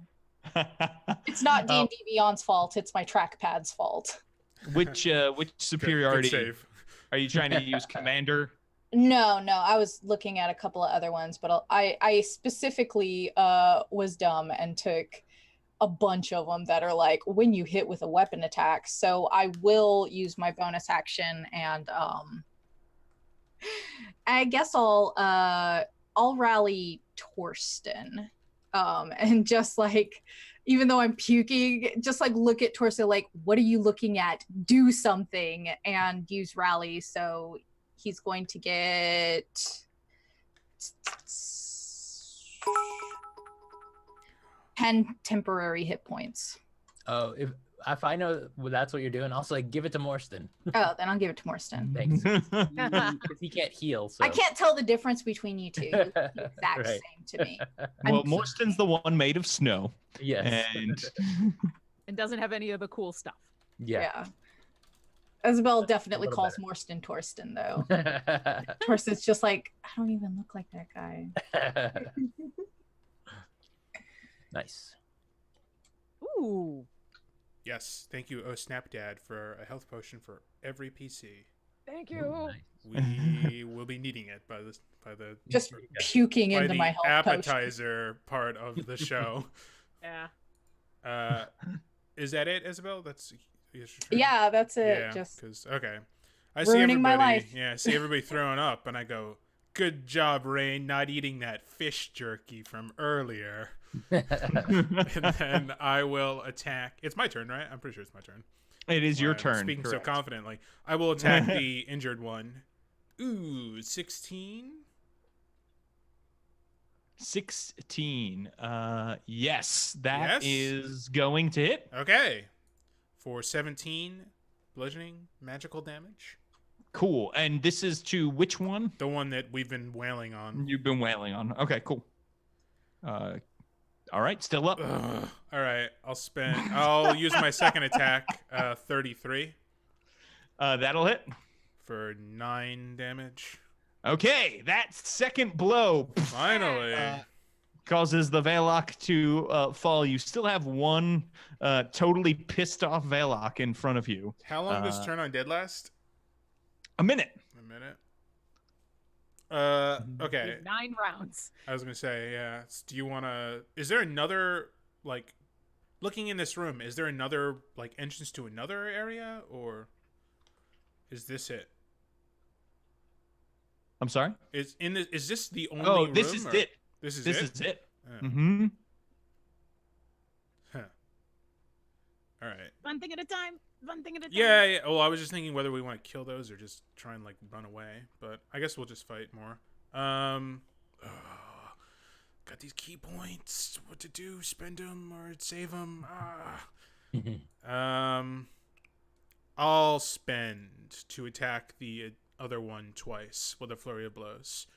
It's not D&D Beyond's fault. It's my trackpad's fault. Which superiority Good save. are you trying to use? Commander? No. I was looking at a couple of other ones, but I specifically was dumb and took a bunch of them that are like when you hit with a weapon attack. So I will use my bonus action, and I guess I'll rally Torsten, and just like, even though I'm puking, just like look at Torsten like, what are you looking at? Do something, and use rally. So he's going to get 10 temporary hit points. Oh, if I know that's what you're doing, I'll say give it to Morstan. Oh, then I'll give it to Morstan. Thanks. Because he can't heal. So. I can't tell the difference between you two. It's the exact Right. same to me. Well, Morsten's the one made of snow. Yes. And doesn't have any of the cool stuff. Yeah. Isabel definitely little calls Morstan Torsten, though. Torsten's just like, I don't even look like that guy. Nice. Ooh. Yes. Thank you, Snapdad, for a health potion for every PC. Thank Ooh, you. nice. We will be needing it by the Just puking by into the my health potion. appetizer part of the show. Yeah. Is that it, Isabel? That's your turn? Yeah, that's it. Yeah, Just 'cause- okay. I ruining my life. Yeah, I see everybody throwing up, and I go, "Good job, Rain, not eating that fish jerky from earlier." And then I will attack. It's my turn, right? I'm pretty sure it's my turn. It is your I'm turn. Speaking correct. so confidently, I will attack the injured one. Ooh, 16. 16. Yes, that Yes? is going to hit. Okay, for 17 bludgeoning magical damage. Cool. And this is to which one? The one that we've been wailing on. You've been wailing on. Okay, cool. All right, still up. Ugh. All right, I'll use my second attack, 33 That'll hit. for 9 damage. Okay, that second blow Finally. causes the Vaellock to fall. You still have one totally pissed off Vaellock in front of you. How long does turn on dead last? A minute. A minute. Okay. 9 rounds. I was gonna say, yeah. Do you wanna? Is there another like, looking in this room? Is there another like entrance to another area, or is this it? I'm sorry. Is this the only? Oh, room, this is or? it. This is This it. is it. Oh. Mm-hmm. Huh. All right. One thing at a time. One thing at a time. Yeah. Well, I was just thinking whether we want to kill those or just try and like run away. But I guess we'll just fight more. Got these key points. What to do? Spend them or save them? I'll spend to attack the other one twice with a flurry of blows.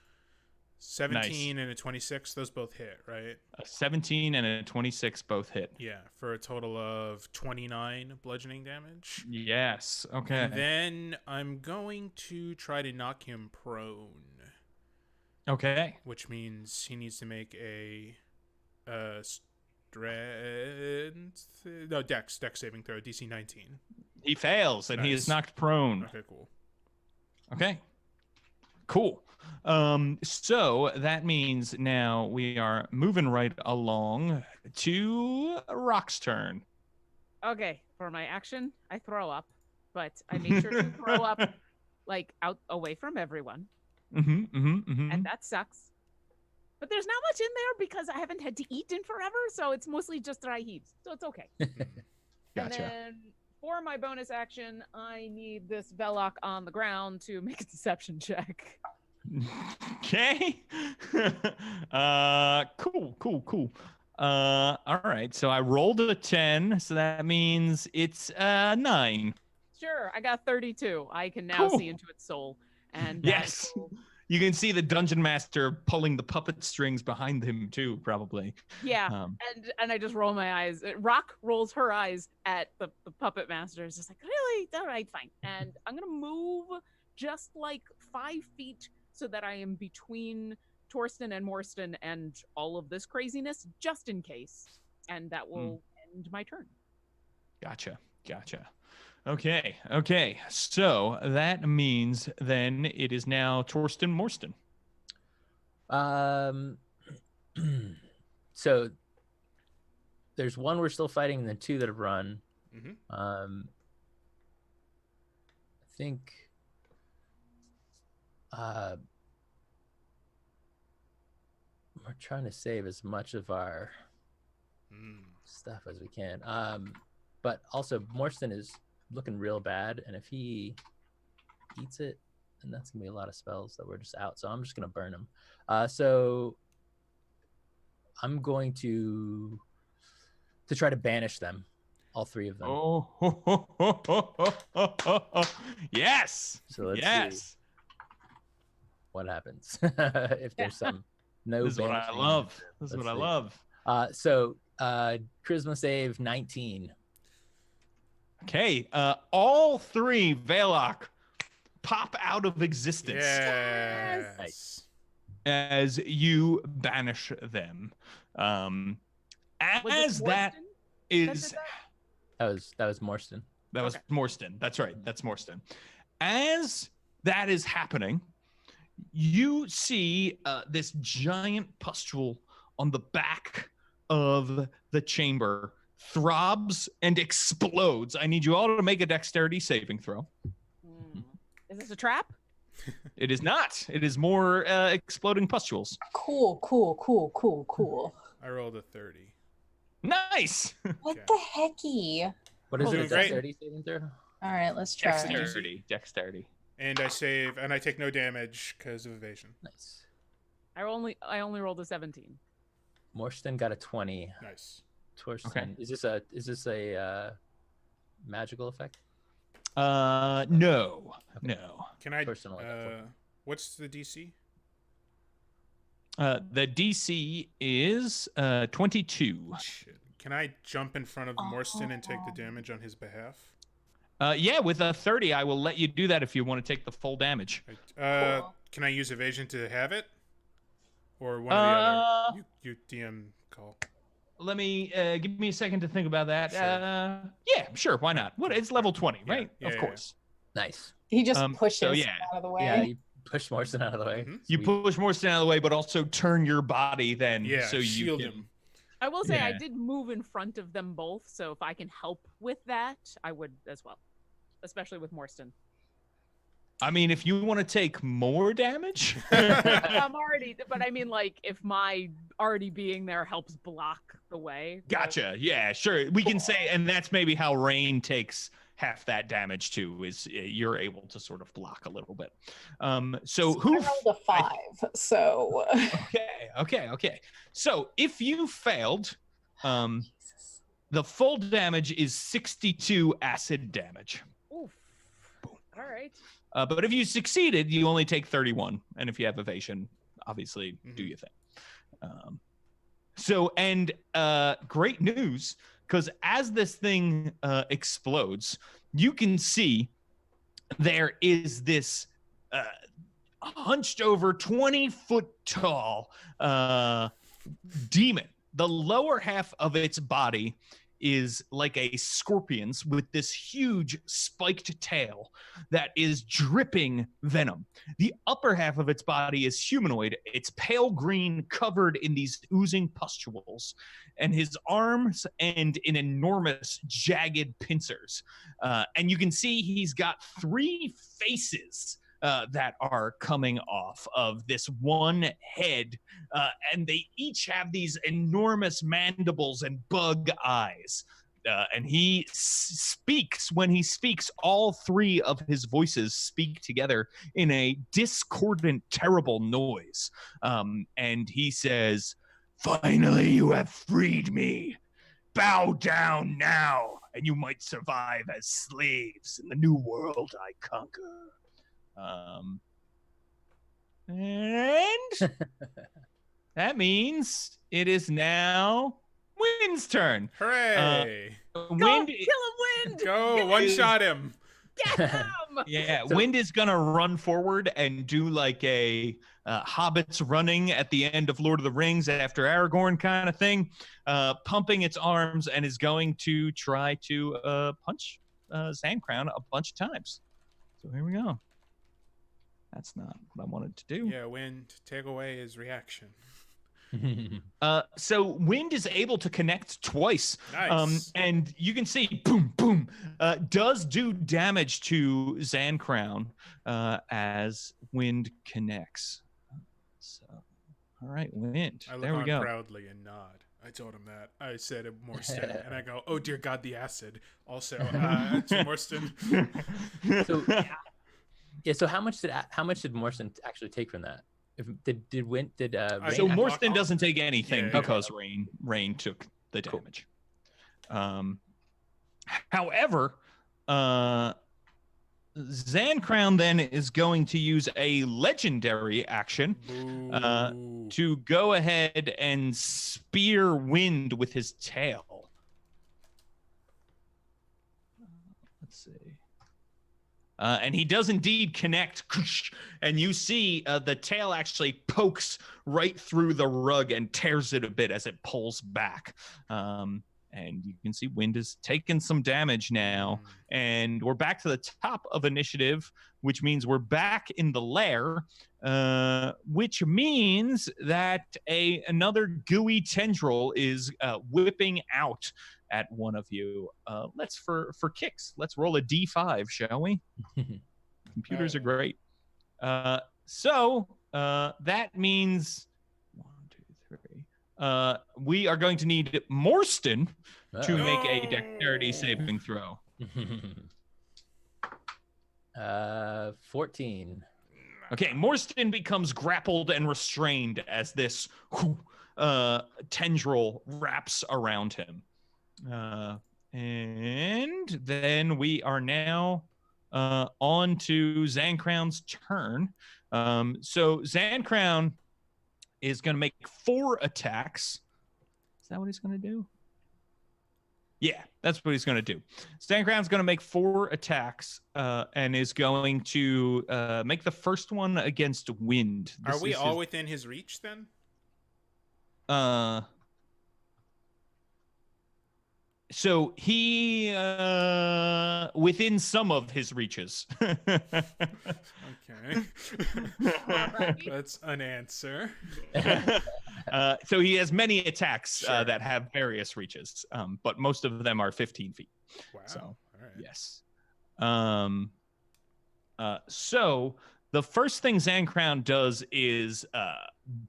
17 and a 26. Those both hit, right? A 17 and a 26 both hit. Yeah, for a total of 29 bludgeoning damage. Yes. Okay. And then I'm going to try to knock him prone. Okay. Which means he needs to make a dex saving throw, DC 19. He fails and he is knocked prone. Okay, cool. Okay. Cool. So that means now we are moving right along to Rock's turn. Okay, for my action, I throw up, but I make sure to throw up like out away from everyone. And that sucks. But there's not much in there because I haven't had to eat in forever, so it's mostly just dry heaves. So it's okay. Gotcha. And then for my bonus action, I need this Vaellock on the ground to make a deception check. Okay. Cool. All right. So I rolled a 10, so that means it's 9. Sure, I got 32. I can now Cool. see into its soul. And Yes. You can see the dungeon master pulling the puppet strings behind him too, probably. yeah, and I just roll my eyes. Rock rolls her eyes at the puppet master. It's just like, really? All right, fine. And I'm gonna move just like 5 feet so that I am between Torsten and Morstan and all of this craziness, just in case. And that will end my turn. Gotcha. Okay. So that means then it is now Torsten Morstan. So there's one we're still fighting, and then 2 that have run. I think we're trying to save as much of our stuff as we can. But also Morstan is looking real bad, and if he eats it, then that's gonna be a lot of spells that we're just out. So I'm just gonna burn him. So I'm going to try to banish them, all 3 of them. Yes. So let's see what happens if there's some no. This is what I banishing. love. This is Let's what I see. love. So charisma save 19. Okay, all 3 Vaellock pop out of existence Yes. as you banish them. Was As it that Morstan is, That was Morstan. that was Morstan. That's right. That's Morstan. As that is happening, you see this giant pustule on the back of the chamber throbs and explodes. I need you all to make a dexterity saving throw. Is this a trap? It is not. It is more exploding pustules. Cool. I rolled a 30. Nice. What Okay. the hecky? What is Doing it? great. Dexterity saving throw? All right, let's try. Dexterity. And I save, and I take no damage because of evasion. Nice. I only rolled a 17. Morstan got a 20. Nice. Torsten. Okay. Is this a magical effect? No. Can I? Personal effect. What's the DC? The DC is 22. Shit. Can I jump in front of Morstan and take the damage on his behalf? Yeah, with a 30, I will let you do that if you want to take the full damage. Can I use evasion to have it? or one or the other? You DM call. Let me give me a second to think about that. Sure. Yeah, sure. Why not? What? It's level 20, Yeah, right? yeah, Of yeah. course. Nice. He just pushes so, him yeah. out of the way. Yeah, you push Morrison out of the way. Mhm. You Sweet. push Morrison out of the way, but also turn your body then, Yeah, so you shield can. him. I will say I Yeah. did move in front of them both, so if I can help with that, I would as well, especially with Morstan. I mean, if you want to take more damage, I'm already, but I mean, like, if my already being there helps block the way. gotcha. Yeah, sure. We can say, and that's maybe how Rain takes half that damage too. Is you're able to sort of block a little bit. So who? I rolled a 5, so Okay. So if you failed, Jesus. the full damage is 62 acid damage. Oof. All right. But if you succeeded, you only take 31. And if you have evasion, obviously do your thing. Great news, because as this thing explodes, you can see there is this hunched over 20-foot tall demon. The lower half of its body is like a scorpion's with this huge spiked tail that is dripping venom. The upper half of its body is humanoid. It's pale green, covered in these oozing pustules, and his arms end in enormous jagged pincers. And you can see he's got 3 faces that are coming off of this one head, and they each have these enormous mandibles and bug eyes. And he speaks. When he speaks, all 3 of his voices speak together in a discordant, terrible noise. And he says, "Finally, you have freed me. Bow down now, and you might survive as slaves in the new world I conquer." And that means it is now Wind's turn. Hooray! Go, Wind, kill him, Wind! Go one-shot him. Get him! yeah, So- Wind is gonna run forward and do like a hobbits running at the end of Lord of the Rings after Aragorn kind of thing, pumping its arms, and is going to try to punch Zan Crown a bunch of times. So here we go. That's not what I wanted to do. Yeah, Wind, take away his reaction. So Wind is able to connect twice. Nice. And you can see, boom, boom, does do damage to Zan Crown as Wind connects. So, all right, Wind. I look There we on go. proudly and nod. I told him that. I said it Morstan, and I go, "Oh dear God, the acid." Also, to Morstan. So yeah, so how much did Morrison actually take from that? Did Rain So have- Morstan doesn't take anything Yeah. because Rain took the damage. However, Zan Crown then is going to use a legendary action Boo. to go ahead and spear Wind with his tail. Let's see. And he does indeed connect, and you see the tail actually pokes right through the rug and tears it a bit as it pulls back. And you can see Wind is taking some damage now. And we're back to the top of initiative, which means we're back in the lair, which means that another gooey tendril is whipping out at one of you. Let's for kicks. Let's roll a D5, shall we? Computers are great. So that means 1, 2, 3. We are going to need Morstan to make a dexterity saving throw. 14. Okay, Morstan becomes grappled and restrained as this tendril wraps around him. And then we are now on to Zan Crown's turn. So Zan Crown is going to make 4 attacks. Is that what he's going to do? Yeah, that's what he's going to do. Zan Crown's going to make 4 attacks and is going to make the first one against Wind. Are we all within his reach then? So he within some of his reaches. Okay. That's an answer. So he has many attacks Sure. that have various reaches, but most of them are 15 feet. Wow. So All right. yes. So the first thing Zan Crown does is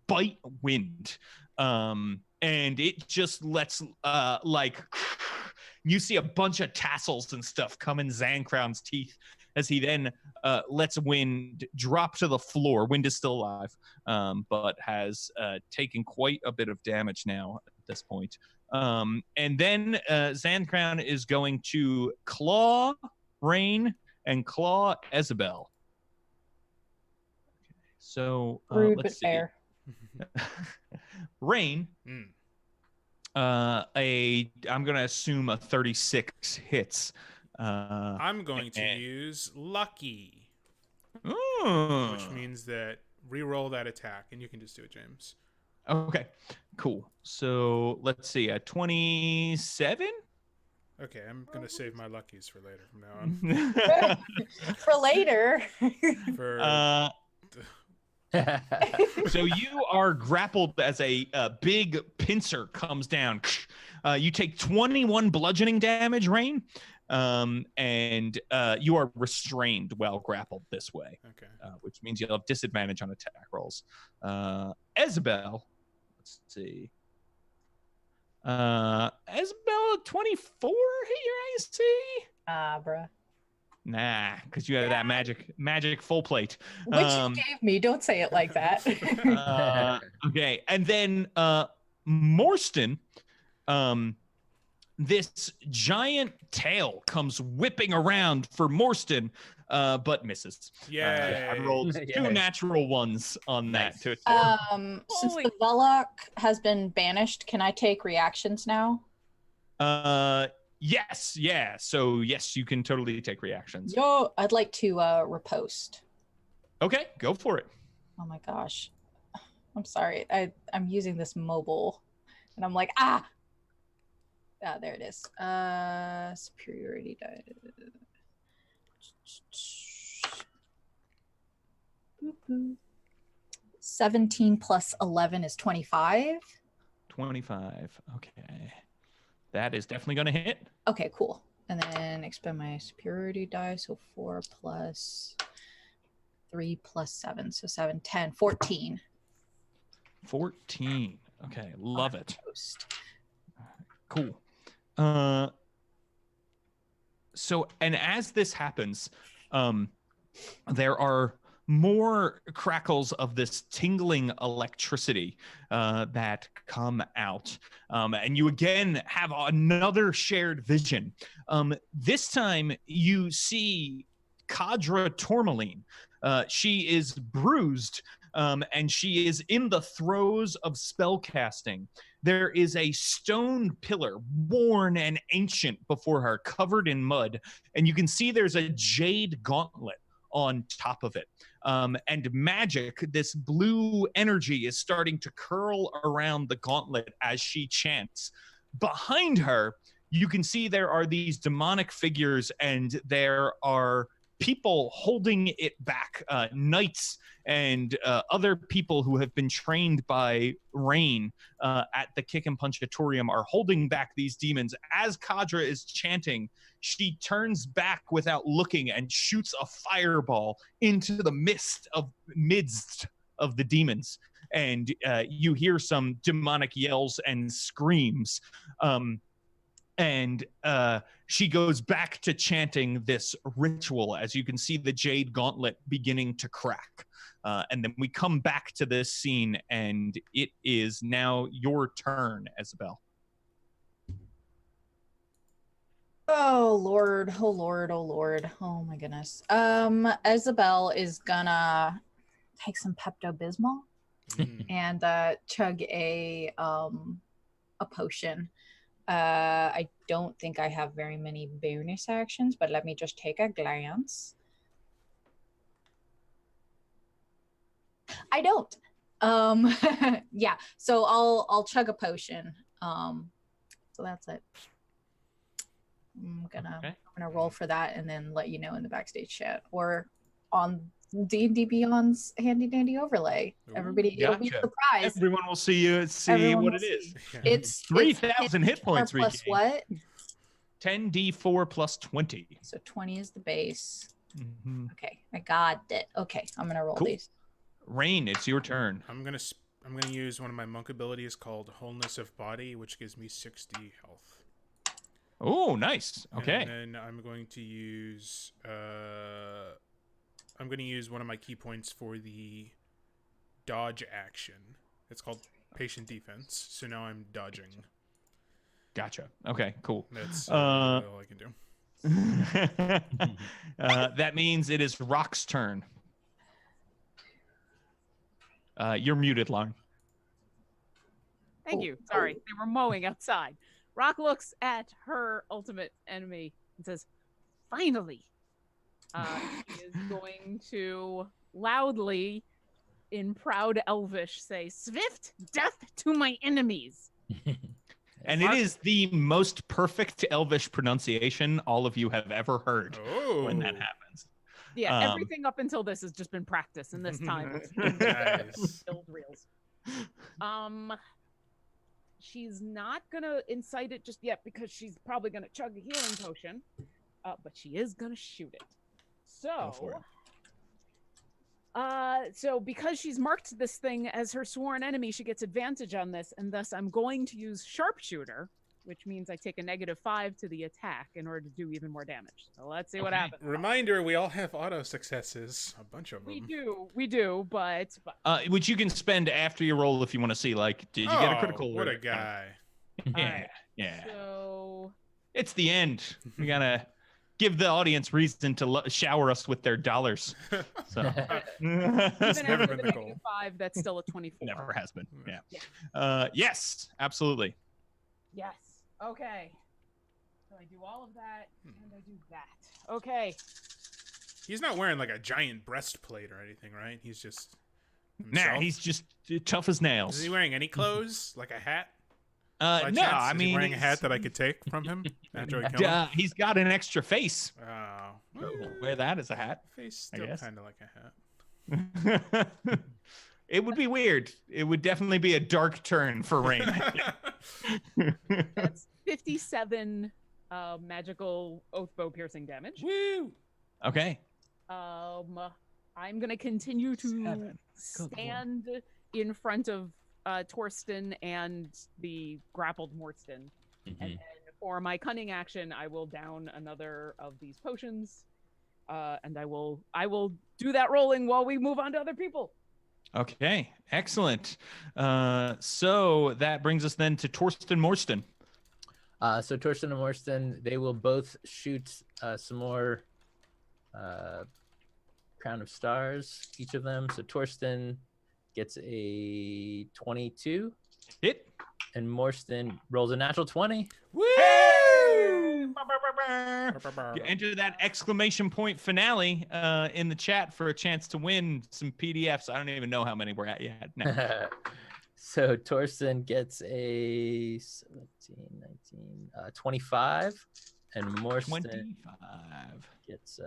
bite wind, and it just lets like you see a bunch of tassels and stuff come in Zan Crown's teeth as he then lets wind drop to the floor. Wind is still alive, but has taken quite a bit of damage now at this point. And then Zan Crown is going to claw Rain and claw Isabel. Okay, so Rude but let's see. fair. Rain. I'm gonna assume a 36 hits. I'm going to use lucky, Ooh. which means that re-roll that attack, and you can just do it, James. Okay, cool. So let's see, a 27. Okay, I'm gonna save my luckies for later from now on. For later. For So you are grappled as a big pincer comes down. You take 21 bludgeoning damage, Rain, and you are restrained while grappled this way. okay. Which means you'll have disadvantage on attack rolls. Isabel, let's see. Isabel, 24 hit your AC? Bruh. Nah, because you have that magic full plate. Which you gave me. Don't say it like that. Okay, and then Morstan, this giant tail comes whipping around for Morstan, but misses. Yay. I rolled Yay. 2 natural ones on that. To Since the Vaellock has been banished, can I take reactions now? Yes, yeah. So yes, you can totally take reactions. Yo, I'd like to repost. Okay, go for it. Oh my gosh. I'm sorry. I'm using this mobile and I'm like, there it is. Superiority die. 17 plus 11 is 25. 25. Okay. That is definitely going to hit. Okay, cool. And then expend my superiority die. So 4 plus 3 plus 7. So 7, 10, 14. 14. Okay, love it. Post. Cool. So, and as this happens, there are more crackles of this tingling electricity that come out. And you again have another shared vision. This time you see Kadra Tourmaline. She is bruised and she is in the throes of spell casting. There is a stone pillar, worn and ancient, before her, covered in mud. And you can see there's a jade gauntlet on top of it. And magic, this blue energy, is starting to curl around the gauntlet as she chants. Behind her, you can see there are these demonic figures, and there are people holding it back, knights and other people who have been trained by Rain at the Kick and Punchatorium are holding back these demons. As Kadra is chanting, she turns back without looking and shoots a fireball into the midst of the demons. And you hear some demonic yells and screams. And she goes back to chanting this ritual as you can see the jade gauntlet beginning to crack. And then we come back to this scene, and it is now your turn, Isabel. Oh Lord, oh Lord, oh Lord. Oh my goodness. Isabel is gonna take some Pepto-Bismol and chug a potion. I don't think I have very many bonus actions, but let me just take a glance. I don't. Yeah. So I'll chug a potion. So that's it. I'm gonna roll for that and then let you know in the backstage chat or on D&D Beyond's handy dandy overlay. Ooh, Everybody, it'll be a gotcha. surprise. Everyone will see Everyone what will it is. see. It's 3,000 hit points plus regained. what? 10d4 plus 20. So 20 is the base. Mhm. Okay, I got it. Okay, I'm gonna roll Cool. these. Rain, it's your turn. I'm gonna use one of my monk abilities called Wholeness of Body, which gives me 60 health. Oh, nice. Okay. And then I'm going to use one of my key points for the dodge action. It's called Patient Defense. So now I'm dodging. Gotcha. Okay, cool. That's all I can do. That means it is Rock's turn. You're muted, Lauren. Thank you. Sorry, they were mowing outside. Rock looks at her ultimate enemy and says, "Finally." She is going to loudly, in proud Elvish, say, "Swift death to my enemies." And it is the most perfect Elvish pronunciation all of you have ever heard when that happens. Yeah, everything up until this has just been practice, and this time it's been Nice. build reels. She's not gonna incite it just yet because she's probably gonna chug a healing potion, but she is gonna shoot it. Go for it. So because she's marked this thing as her sworn enemy, she gets advantage on this, and thus I'm going to use Sharpshooter, which means I take a -5 to the attack in order to do even more damage. So let's see what happens. Reminder, we all have auto successes. A bunch of them. We do, but Which you can spend after you roll if you want to see, like, did you get a critical? What a guy. Yeah, right. yeah. So It's the end. We gotta give the audience reason to shower us with their dollars. So even never after been the the goal. -5, that's still a 24. never has been. Yeah. Yes, absolutely. Yes. Okay. So I do all of that, and I do that. Okay. He's not wearing like a giant breastplate or anything, right? He's just Nah, himself? he's just tough as nails. Is he wearing any clothes? Like a hat? No, By chance? I Is he mean, wearing a hat that I could take from him after I kill him? he's got an extra face. Oh. Wear that as a hat. Face I still guess. kind of like a hat. It would be weird. It would definitely be a dark turn for Rain. That's 57 magical oathbow piercing damage. Woo! Okay. I'm gonna continue to 7. Good stand in front of Torsten and the grappled Morstan. And then for my cunning action, I will down another of these potions. And I will do that rolling while we move on to other people. Okay. Excellent. So that brings us then to Torsten Morstan. So Torsten and Morstan, they will both shoot some more Crown of Stars, each of them. So Torsten gets a 22. Hit. And Morstan rolls a natural 20. Woo! You enter that exclamation point finale in the chat for a chance to win some PDFs. I don't even know how many we're at yet. No. So Torsten gets a 17, 19, 25. And Morstan 25. gets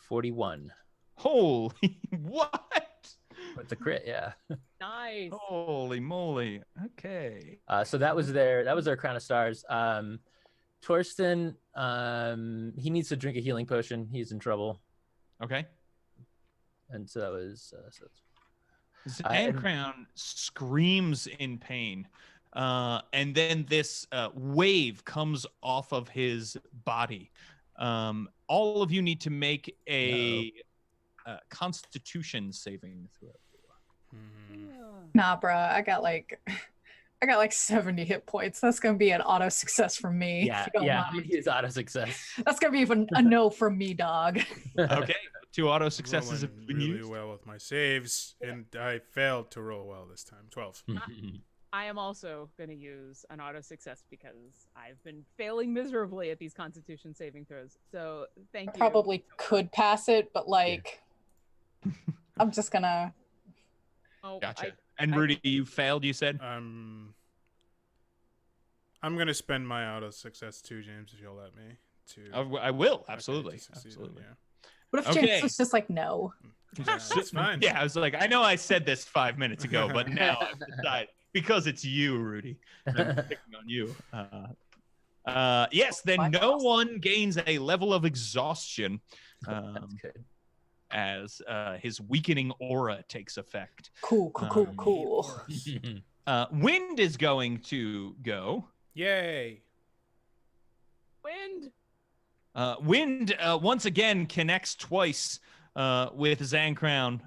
41. Holy what? With the crit, yeah. Nice. Holy moly. Okay. So that was their Crown of Stars. Torsten, he needs to drink a healing potion. He's in trouble. Okay. And so that was Zan Crown screams in pain. And then this wave comes off of his body. All of you need to make a Constitution saving throw. Nah, bruh. I got like 70 hit points. That's gonna be an auto success from me. Yeah, if you don't yeah, mind. he is auto success. That's gonna be a no from me, dog. Okay. 2 auto successes have Rolling been really used. well with my saves, and I failed to roll well this time. 12. I am also going to use an auto success because I've been failing miserably at these Constitution saving throws. So thank I you. probably could pass it, but like, I'm just gonna. Oh, Gotcha. And Rudy, you failed, you said? I'm gonna spend my auto success too, James, if you'll let me. I will, Okay, absolutely. to succeed, Absolutely. Yeah. What if Okay. James was just like, no? Yeah, that's fine. Yeah, I was like, I know I said this 5 minutes ago, but now I've decided because it's you, Rudy. I'm picking on you. Yes, then no one gains a level of exhaustion That's good. as his weakening aura takes effect. Cool. Wind is going to go. Yay. Wind. Wind once again connects twice with Zan Crown.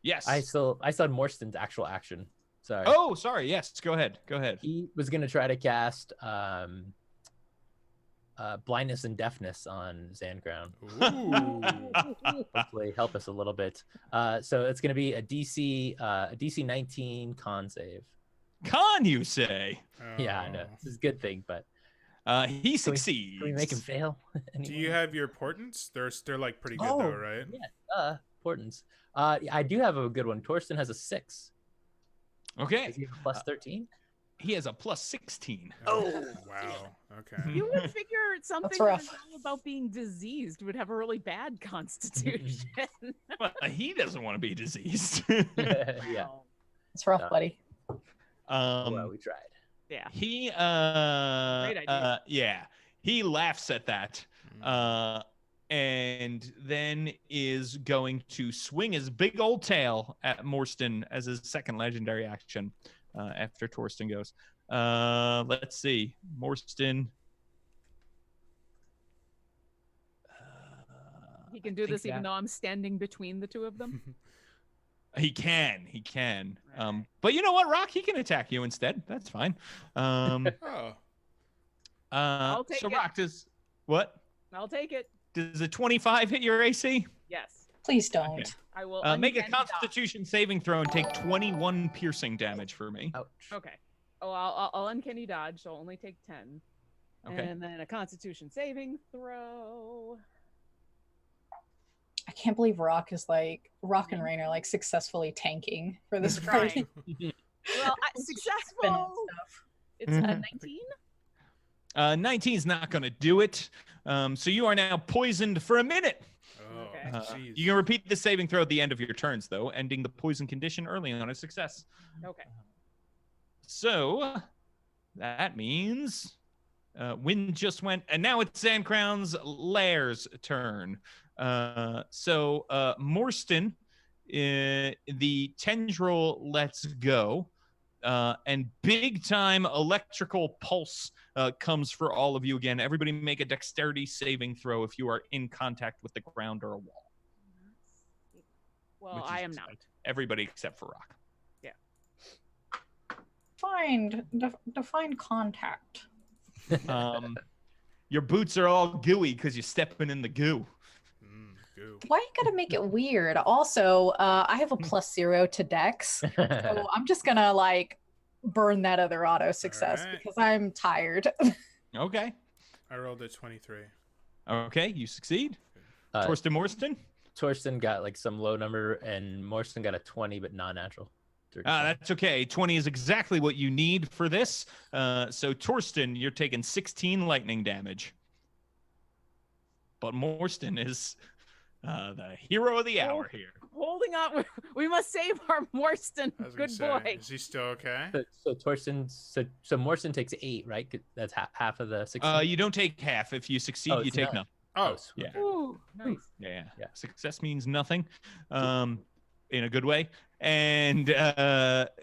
Yes. I saw Morston's actual action. Sorry. Oh, sorry. Yes, go ahead. He was gonna try to cast blindness and deafness on Zan Crown. Ooh. Hopefully help us a little bit. So it's gonna be a DC 19 con save. Con, you say? Yeah, I know. This is a good thing, but he succeeds. Can we make him fail? Do you have your portents? They're like pretty good though, right? Yeah, portents. I do have a good one. Torsten has a 6. Okay. Does he have a plus 13? He has a plus 16. Oh, wow. Okay. You would figure something That's that rough. is all about being diseased would have a really bad constitution. Well, he doesn't want to be diseased. Yeah. Wow. It's rough, buddy. Well, we tried. Yeah. He Great idea. yeah, he laughs at that. And then is going to swing his big old tail at Morstan as his second legendary action after Torsten goes. Let's see. Morstan. He can do this even though I'm standing between the two of them. He can. Right. But you know what, Rock? He can attack you instead. That's fine. Oh. I'll take so it. Rock does what? I'll take it. Does a 25 hit your AC? Yes. Please don't. Okay. I will Make a uncanny dodge. Constitution saving throw and take 21 piercing damage for me. Ouch. Okay. Oh, I'll uncanny dodge, so I'll only take 10. Okay. And then a Constitution saving throw. I can't believe Rock and Rain are like successfully tanking for this Trying. party. Well, successful. It's a Mhm. 19. 19 is not going to do it. So you are now poisoned for a minute. Oh, Okay. jeez. You can repeat the saving throw at the end of your turns, though, ending the poison condition early on a success. Okay. So that means Wind just went, and now it's Zan Crown's Lair's turn. So Morstan, the tendril lets go, and big time electrical pulse comes for all of you again. Everybody make a dexterity saving throw if you are in contact with the ground or a wall. Well, which I is am not. Everybody except for Rock. Define contact. Your boots are all gooey because you're stepping in the goo. Goo. Why you gotta make it weird? Also, I have a +0 to Dex, so I'm just gonna like burn that other auto success Alright. because I'm tired. Okay. I rolled a 23. Okay, you succeed. Uh, Torsten Morstan. Torsten got like some low number, and Morstan got a 20, but non-natural. 35. That's okay. 20 is exactly what you need for this. So Torsten, you're taking 16 lightning damage. But Morstan is the hero of the hour here. Holding on. We must save our Morstan. I was gonna Good say, boy. Is he still okay? So Torsten, so Morstan takes 8, right? 'Cause that's half of the 16. You don't take half. If you succeed, Oh, you it's take none. nothing. Oh, Yeah. okay. Ooh, nice. Yeah. Yeah. Success means nothing, in a good way. And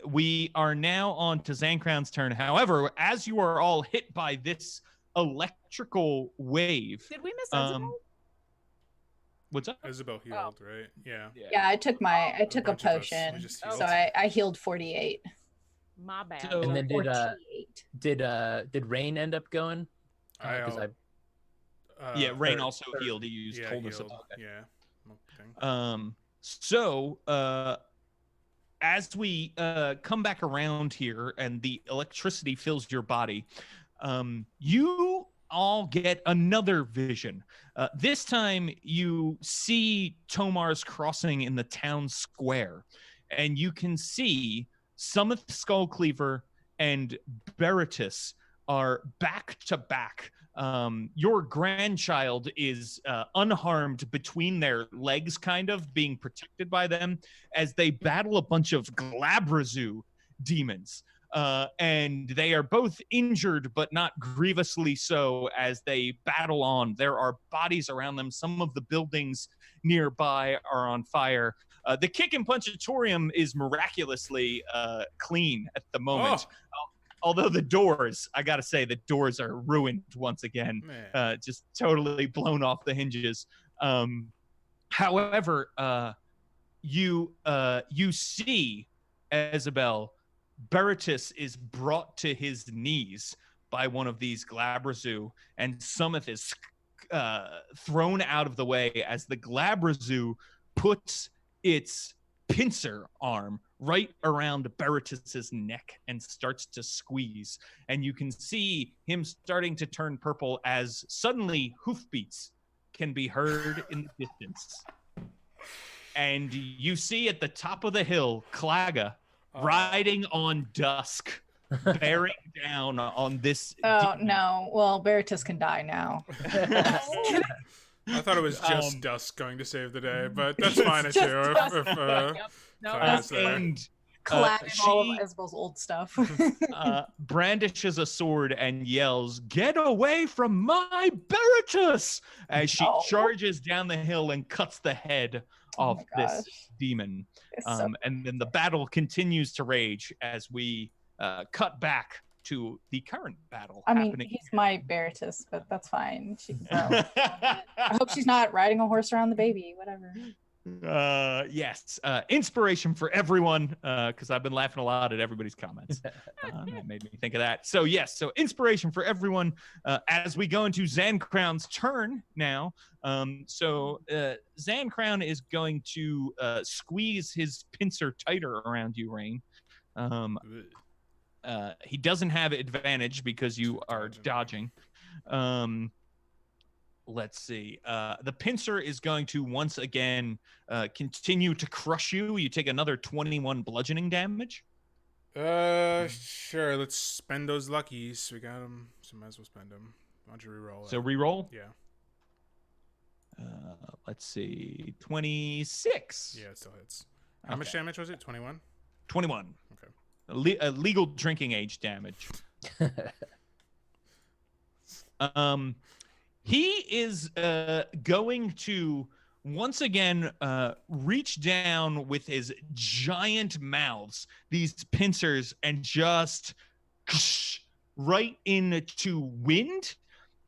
we are now on to Zan Crown's turn. However, as you are all hit by this electrical wave, Did we miss Isabel? what's up? Isabel healed, right? Yeah. Yeah, I took a bunch of us, we potion, just so healed. I healed 48. My bad. So- And then did 48. did Rain end up going? I Yeah, Rain third- also third. healed. He used yeah, coldness. healed. Okay. Yeah. Okay. So as we come back around here and the electricity fills your body, you all get another vision. This time you see Tomar's crossing in the town square, and you can see Summit Skullcleaver and Beritus are back to back. Your grandchild is unharmed between their legs, kind of being protected by them as they battle a bunch of Glabrazu demons. And they are both injured, but not grievously so, as they battle on. There are bodies around them. Some of the buildings nearby are on fire. The Kick and Punchatorium is miraculously clean at the moment. Although the doors, I gotta say, the doors are ruined once again. Just totally blown off the hinges. However, you see, Isabel, Beritus is brought to his knees by one of these Glabrazu, and Summith is thrown out of the way as the Glabrazu puts its pincer arm right around Beritus's neck and starts to squeeze. And you can see him starting to turn purple as suddenly hoofbeats can be heard in the distance. And you see at the top of the hill, Claga riding on Dusk, bearing down on this. Oh, no. Well, Beritus can die now. I thought it was just Dusk going to save the day, but that's fine too. And clapping all of Isabel's old stuff. Brandishes a sword and yells, "Get away from my Beritus!" as she charges down the hill and cuts the head off this demon. And then the battle continues to rage as we cut back to the current battle. I mean, he's my Beritus, but that's fine. She can throw. I hope she's not riding a horse around the baby. Whatever. Yes. Inspiration for everyone, because I've been laughing a lot at everybody's comments. That made me think of that. So yes, so inspiration for everyone as we go into Zan Crown's turn now. Zan Crown is going to squeeze his pincer tighter around you, Rain. He doesn't have advantage because you are dodging. Let's see. The pincer is going to once again continue to crush you. You take another 21 bludgeoning damage. Sure. Let's spend those luckies. We got them, so might as well spend them. Why don't you reroll it? So reroll? Yeah. Let's see. 26. Yeah, it still hits. How much damage was it? 21? 21. Okay. Legal drinking age damage. He is going to once again reach down with his giant mouths, these pincers, and just right into wind.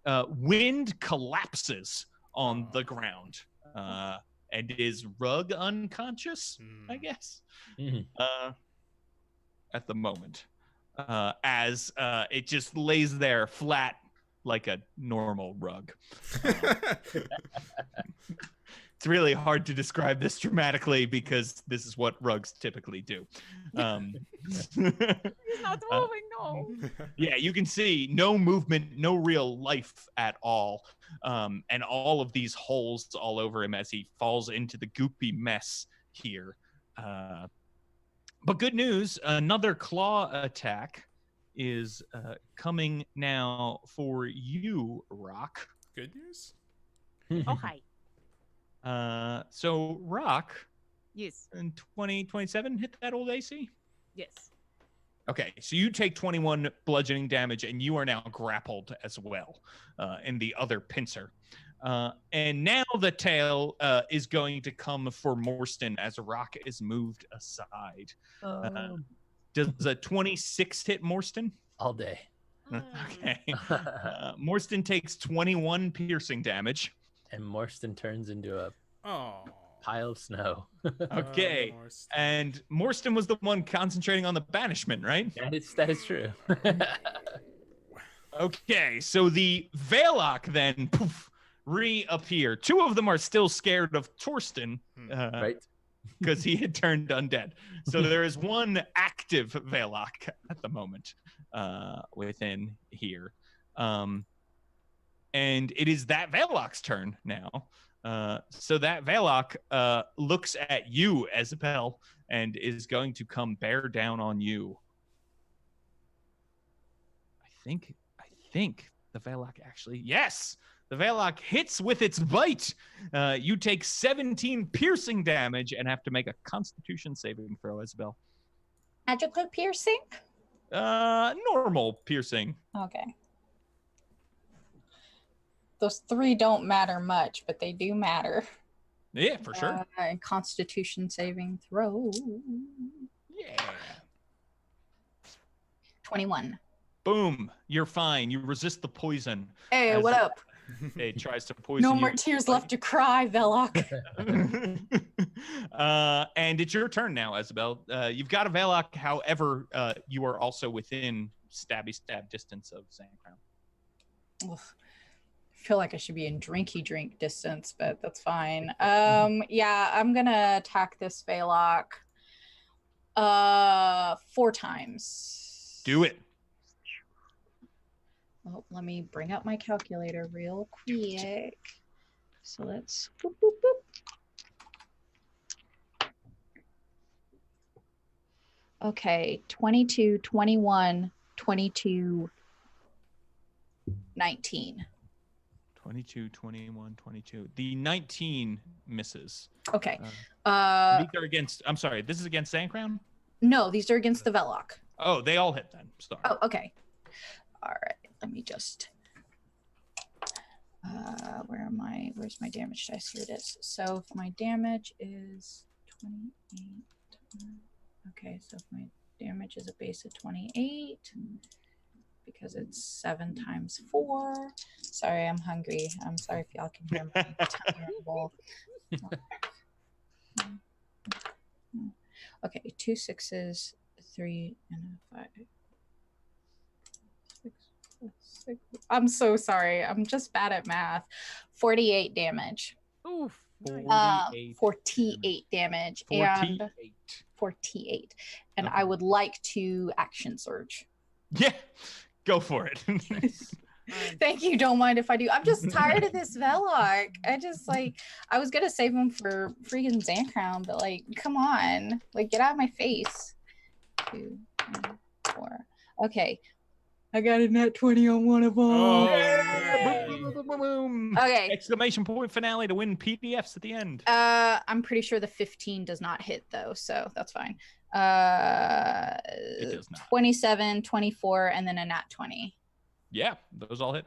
Wind collapses on the ground and is Rug unconscious, I guess, at the moment, as it just lays there flat like a normal rug. It's really hard to describe this dramatically because this is what rugs typically do. He's not moving, no. Yeah, you can see no movement, no real life at all. And all of these holes all over him as he falls into the goopy mess here. But good news, another claw attack is coming now for you, Rock. Good news? Oh, hi. So, Rock. Yes. In 2027, hit that old AC? Yes. Okay, so you take 21 bludgeoning damage, and you are now grappled as well in the other pincer. And now the tail is going to come for Morstan as Rock is moved aside. Does a 26 hit Morstan? All day. Okay. Morstan takes 21 piercing damage. And Morstan turns into a pile of snow. Okay. And Morstan was the one concentrating on the banishment, right? That is true. Okay, so the Vaellock then reappear. Two of them are still scared of Torsten. Right. because he had turned undead. So there is one active Vaellock at the moment within here. And it is that Vaellock's turn now. So that Vaellock looks at you, Isabel, and is going to come bear down on you. I think the Vaellock actually, yes, the Vaellock hits with its bite. You take 17 piercing damage and have to make a Constitution saving throw, Isabel. Magical piercing? Normal piercing. Okay. Those 3 don't matter much, but they do matter. Yeah, for sure. And Constitution saving throw. Yeah. 21. Boom. You're fine. You resist the poison. Hey, As what up? It tries to poison No you. more tears left to cry, Vaellock. And it's your turn now, Isabel. You've got a Vaellock, however, you are also within stab distance of Zan Crown. Oof. I feel like I should be in drinky drink distance, but that's fine. Yeah, I'm gonna attack this Vaellock 4 times. Do it. Oh, let me bring up my calculator real quick. So let's boop, boop, boop. Okay, 22, 21, 22, 19. 22, 21, 22. The 19 misses. Okay. These are against, I'm sorry, this is against Zan Crown? No, these are against the Vaellock. Oh, they all hit then. Sorry. Oh, okay. All right. Let me just. Where am I? Where's my damage dice? Here it is. So if my damage is 28. Okay, so if my damage is a base of 28, because it's 7 times 4. Sorry, I'm hungry. I'm sorry if y'all can hear my tummy rumble. Okay, 2 6s, 3 and a 5. 6. I'm so sorry. I'm just bad at math. 48 damage. Oof. 48 damage. 48. And 48. And I would like to action surge. Yeah, go for it. Thank you. Don't mind if I do. I'm just tired of this Vaellock. I was gonna save him for freaking Zan Crown, but like, come on, like, get out of my face. 2, 3, 4. Okay, I got a net 20 on one of them. Oh, Yeah. yay. Boom, boom, boom, boom. Okay. Exclamation point finale to win PDFs at the end. I'm pretty sure the 15 does not hit though, so that's fine. It does not. 27, 24, and then a nat 20. Yeah, those all hit.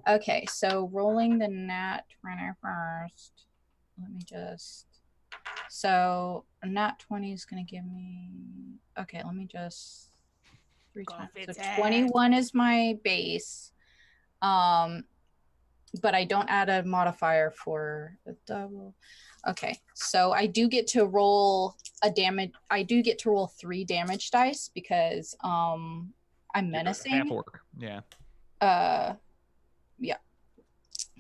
Okay, so rolling the nat 20 first. Let me just. So a nat 20 is gonna give me. Okay, let me just. 3 times. So 21 is my base. But I don't add a modifier for the double. Okay, so I do get to roll a damage. I do get to roll 3 damage dice because I'm menacing. Half orc. Yeah. Yeah.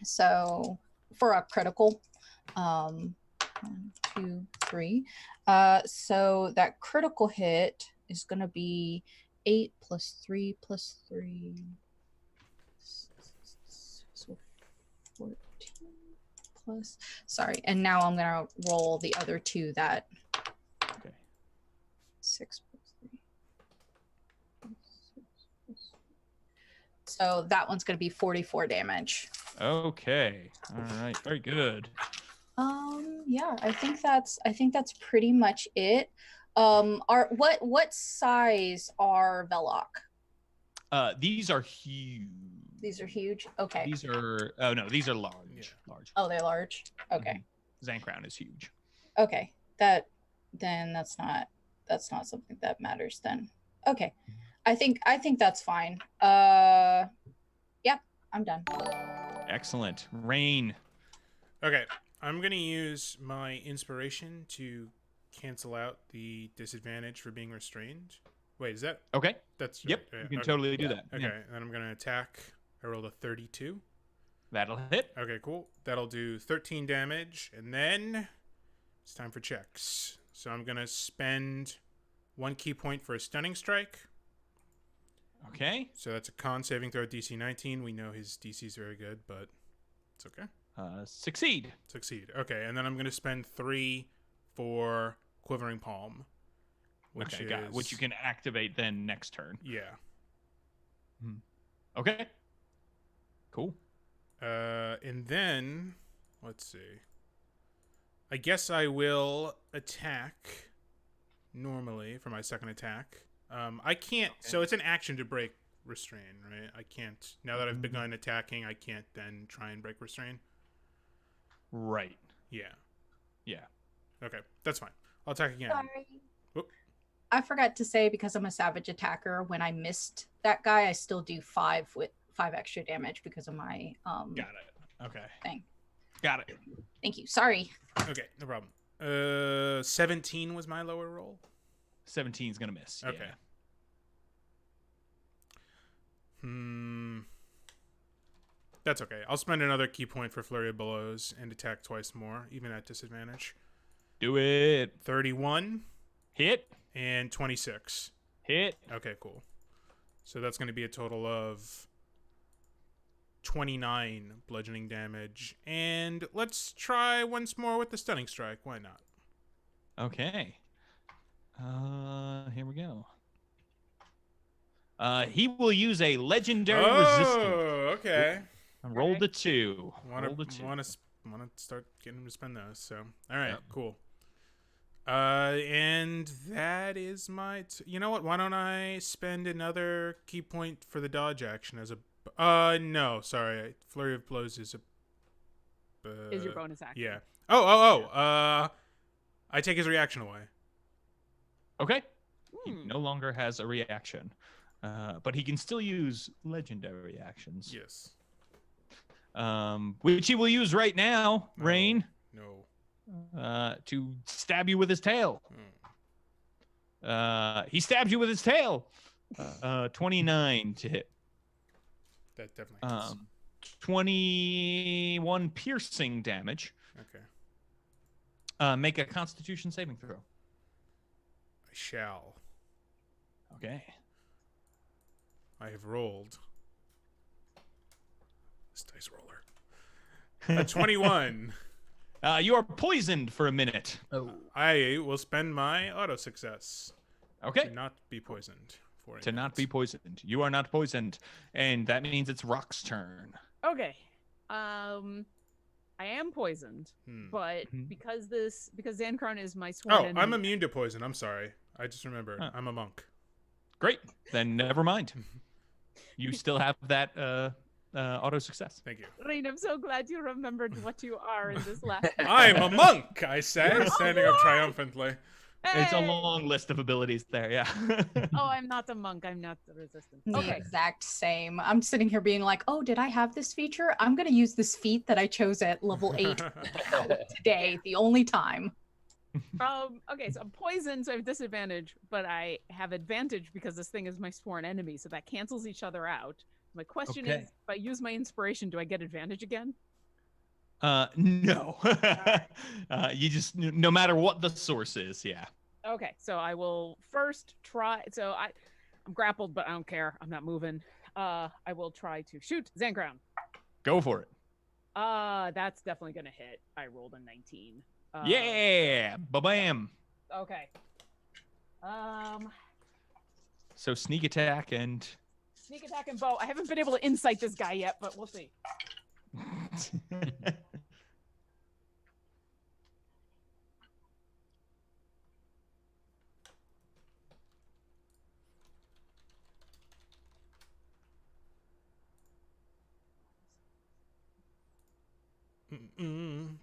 So for a critical, 1, 2, 3. So that critical hit is gonna be 8 plus 3 plus 3. So 14 plus. Sorry, and now I'm gonna roll the other 2 that. Okay. 6 plus 3. So that one's gonna be 44 damage. Okay. All right. Very good. Yeah, I think that's pretty much it. What size are Vaellock? These are huge. These are huge. Okay. These are these are large. Yeah. Large. Oh, they're large. Okay. Zan Crown is huge. Okay. That's not something that matters then. Okay. I think that's fine. Yeah, I'm done. Excellent. Rain. Okay, I'm gonna use my inspiration to cancel out the disadvantage for being restrained. Wait, is that? Okay. That's Yep. right. You can Okay. totally do that. Okay, Yeah. and I'm gonna attack. I rolled a 32. That'll hit. Okay, cool. That'll do 13 damage, and then It's time for checks. So I'm gonna spend 1 key point for a stunning strike. Okay. So that's a con saving throw DC 19. We know his DC is very good, but it's okay. Succeed. Succeed. Okay, and then I'm gonna spend 3 for Quivering Palm, which Okay, is got it. Which you can activate then next turn. yeah. Okay. Cool. And then let's see. I guess I will attack normally for my second attack. I can't. Okay. So it's an action to break restrain, right? I can't. Now that I've begun attacking, I can't then try and break restrain. Right. Yeah. Yeah. Okay, that's fine. I'll attack again. Sorry. Whoop. I forgot to say, because I'm a savage attacker, when I missed that guy, I still do 5 extra damage because of my Got it. Okay. thing. Got it. Thank you. Sorry. Okay, no problem. 17 was my lower roll. 17 is gonna miss. Okay. Yeah. That's okay. I'll spend another key point for Flurry of Blows and attack twice more, even at disadvantage. Do it. 31 Hit. and 26. Hit. Okay, cool. So that's going to be a total of 29 bludgeoning damage. And let's try once more with the Stunning Strike. Why not? Okay. Here we go. He will use a legendary resistance. Oh, okay. Rolled a 2. Want Rolled a 2. to start getting him to spend those. So, all right, Yep. cool. And that is my. You know what? Why don't I spend another key point for the dodge action as a? No, sorry. Flurry of Blows is a. Is your bonus action? Yeah. I take his reaction away. Okay. He no longer has a reaction, but he can still use legendary actions. Yes. Which he will use right now, No. Rain, No. to stab you with his tail. He stabs you with his tail. 29 to hit. That definitely hits. 21 piercing damage. Okay. Make a Constitution saving throw. I shall. Okay. I have rolled. This dice roller. A 21. You are poisoned for a minute. Oh, I will spend my auto success Okay. to not be poisoned for a To not minute. be poisoned. You are not poisoned, and that means it's Rock's turn. Okay. I am poisoned, but Mhm. because Zan Crown is my sworn Oh, enemy. I'm immune to poison. I'm sorry. I just remembered. Huh. I'm a monk. Great. Then never mind. You still have that auto success. Thank you. Rain, I'm so glad you remembered what you are in this last. I'm a monk, I say, standing up triumphantly. It's a Hey! long list of abilities there, yeah. Oh, I'm not the monk. I'm not the resistance. The Okay. exact same. I'm sitting here being like, oh, did I have this feature? I'm going to use this feat that I chose at level 8 today, the only time. Okay, so I'm poisoned, so I have disadvantage, but I have advantage because this thing is my sworn enemy, so that cancels each other out. My question Okay. is, if I use my inspiration, do I get advantage again? No. You just, no matter what the source is, yeah. Okay, so I will first try. So I'm grappled, but I don't care. I'm not moving. I will try to shoot Zan Crown. Go for it. That's definitely gonna hit. I rolled a 19. Yeah. Ba-bam. Okay. So sneak attack and... Sneak attack and bow. I haven't been able to insight this guy yet, but we'll see.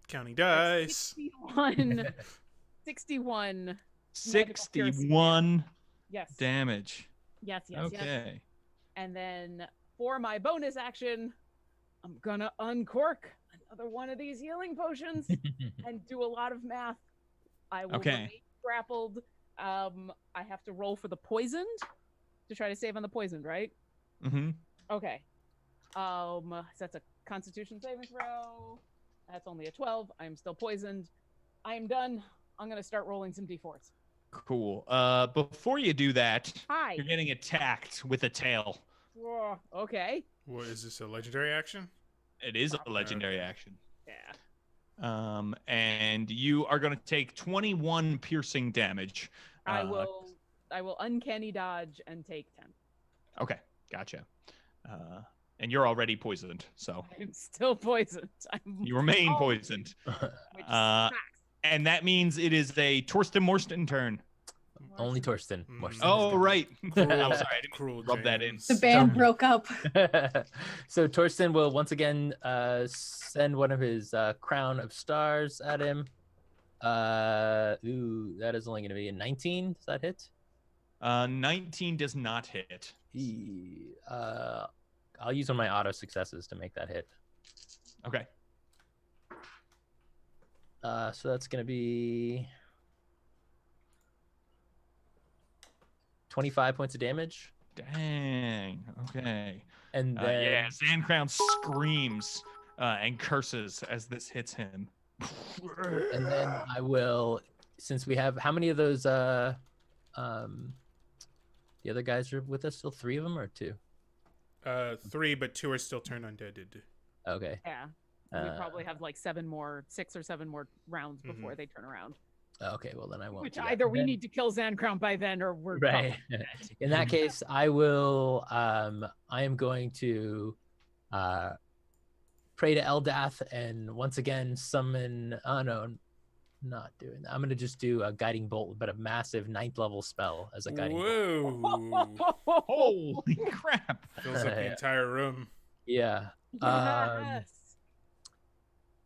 Counting dice. 61. 61. 61 Yes. damage. Yes, yes, yes. Okay. And then for my bonus action, I'm gonna uncork another one of these healing potions and do a lot of math. I will Okay. remain grappled. I have to roll for the poisoned to try to save on the poisoned, right? Mm-hmm. Okay. So that's a Constitution saving throw. That's only a 12. I'm still poisoned. I am done. I'm gonna start rolling some d4s. Cool. Before you do that, Hi. you're getting attacked with a tail. Whoa, okay. What is this, a legendary action? It is a legendary action. Yeah. And you are going to take 21 piercing damage. I will uncanny dodge and take 10. Okay, gotcha. And you're already poisoned, so I'm still poisoned. you remain poisoned. Which sucks. And that means it is a Torsten Morsten turn. Only Torsten. Oh, right. I'm sorry, I didn't Cruel rub that in. James. The band broke up. So Torsten will once again send one of his crown of stars at him. Ooh, that is only going to be a 19. Does that hit? 19 does not hit. I'll use one of my auto successes to make that hit. Okay. So that's going to be 25 points of damage. Dang. Okay. And then yeah, Zan Crown screams and curses as this hits him. and then I will, since we have, how many of those the other guys are with us still? 3 of them or 2? 3, but 2 are still turned undeaded. Okay. Yeah. We probably have like 6 or 7 more rounds before they turn around. Okay, well then I won't. Which do that. either we Then- need to kill Zan Crown by then, or we're right. probably In that case, I will. I am going to pray to Eldath and once again summon. Oh no, not doing that. I'm going to just do a guiding bolt, but a massive 9th level spell as a guiding bolt. Whoa! Holy crap! Fills up the Yeah. entire room. Yeah. Yes.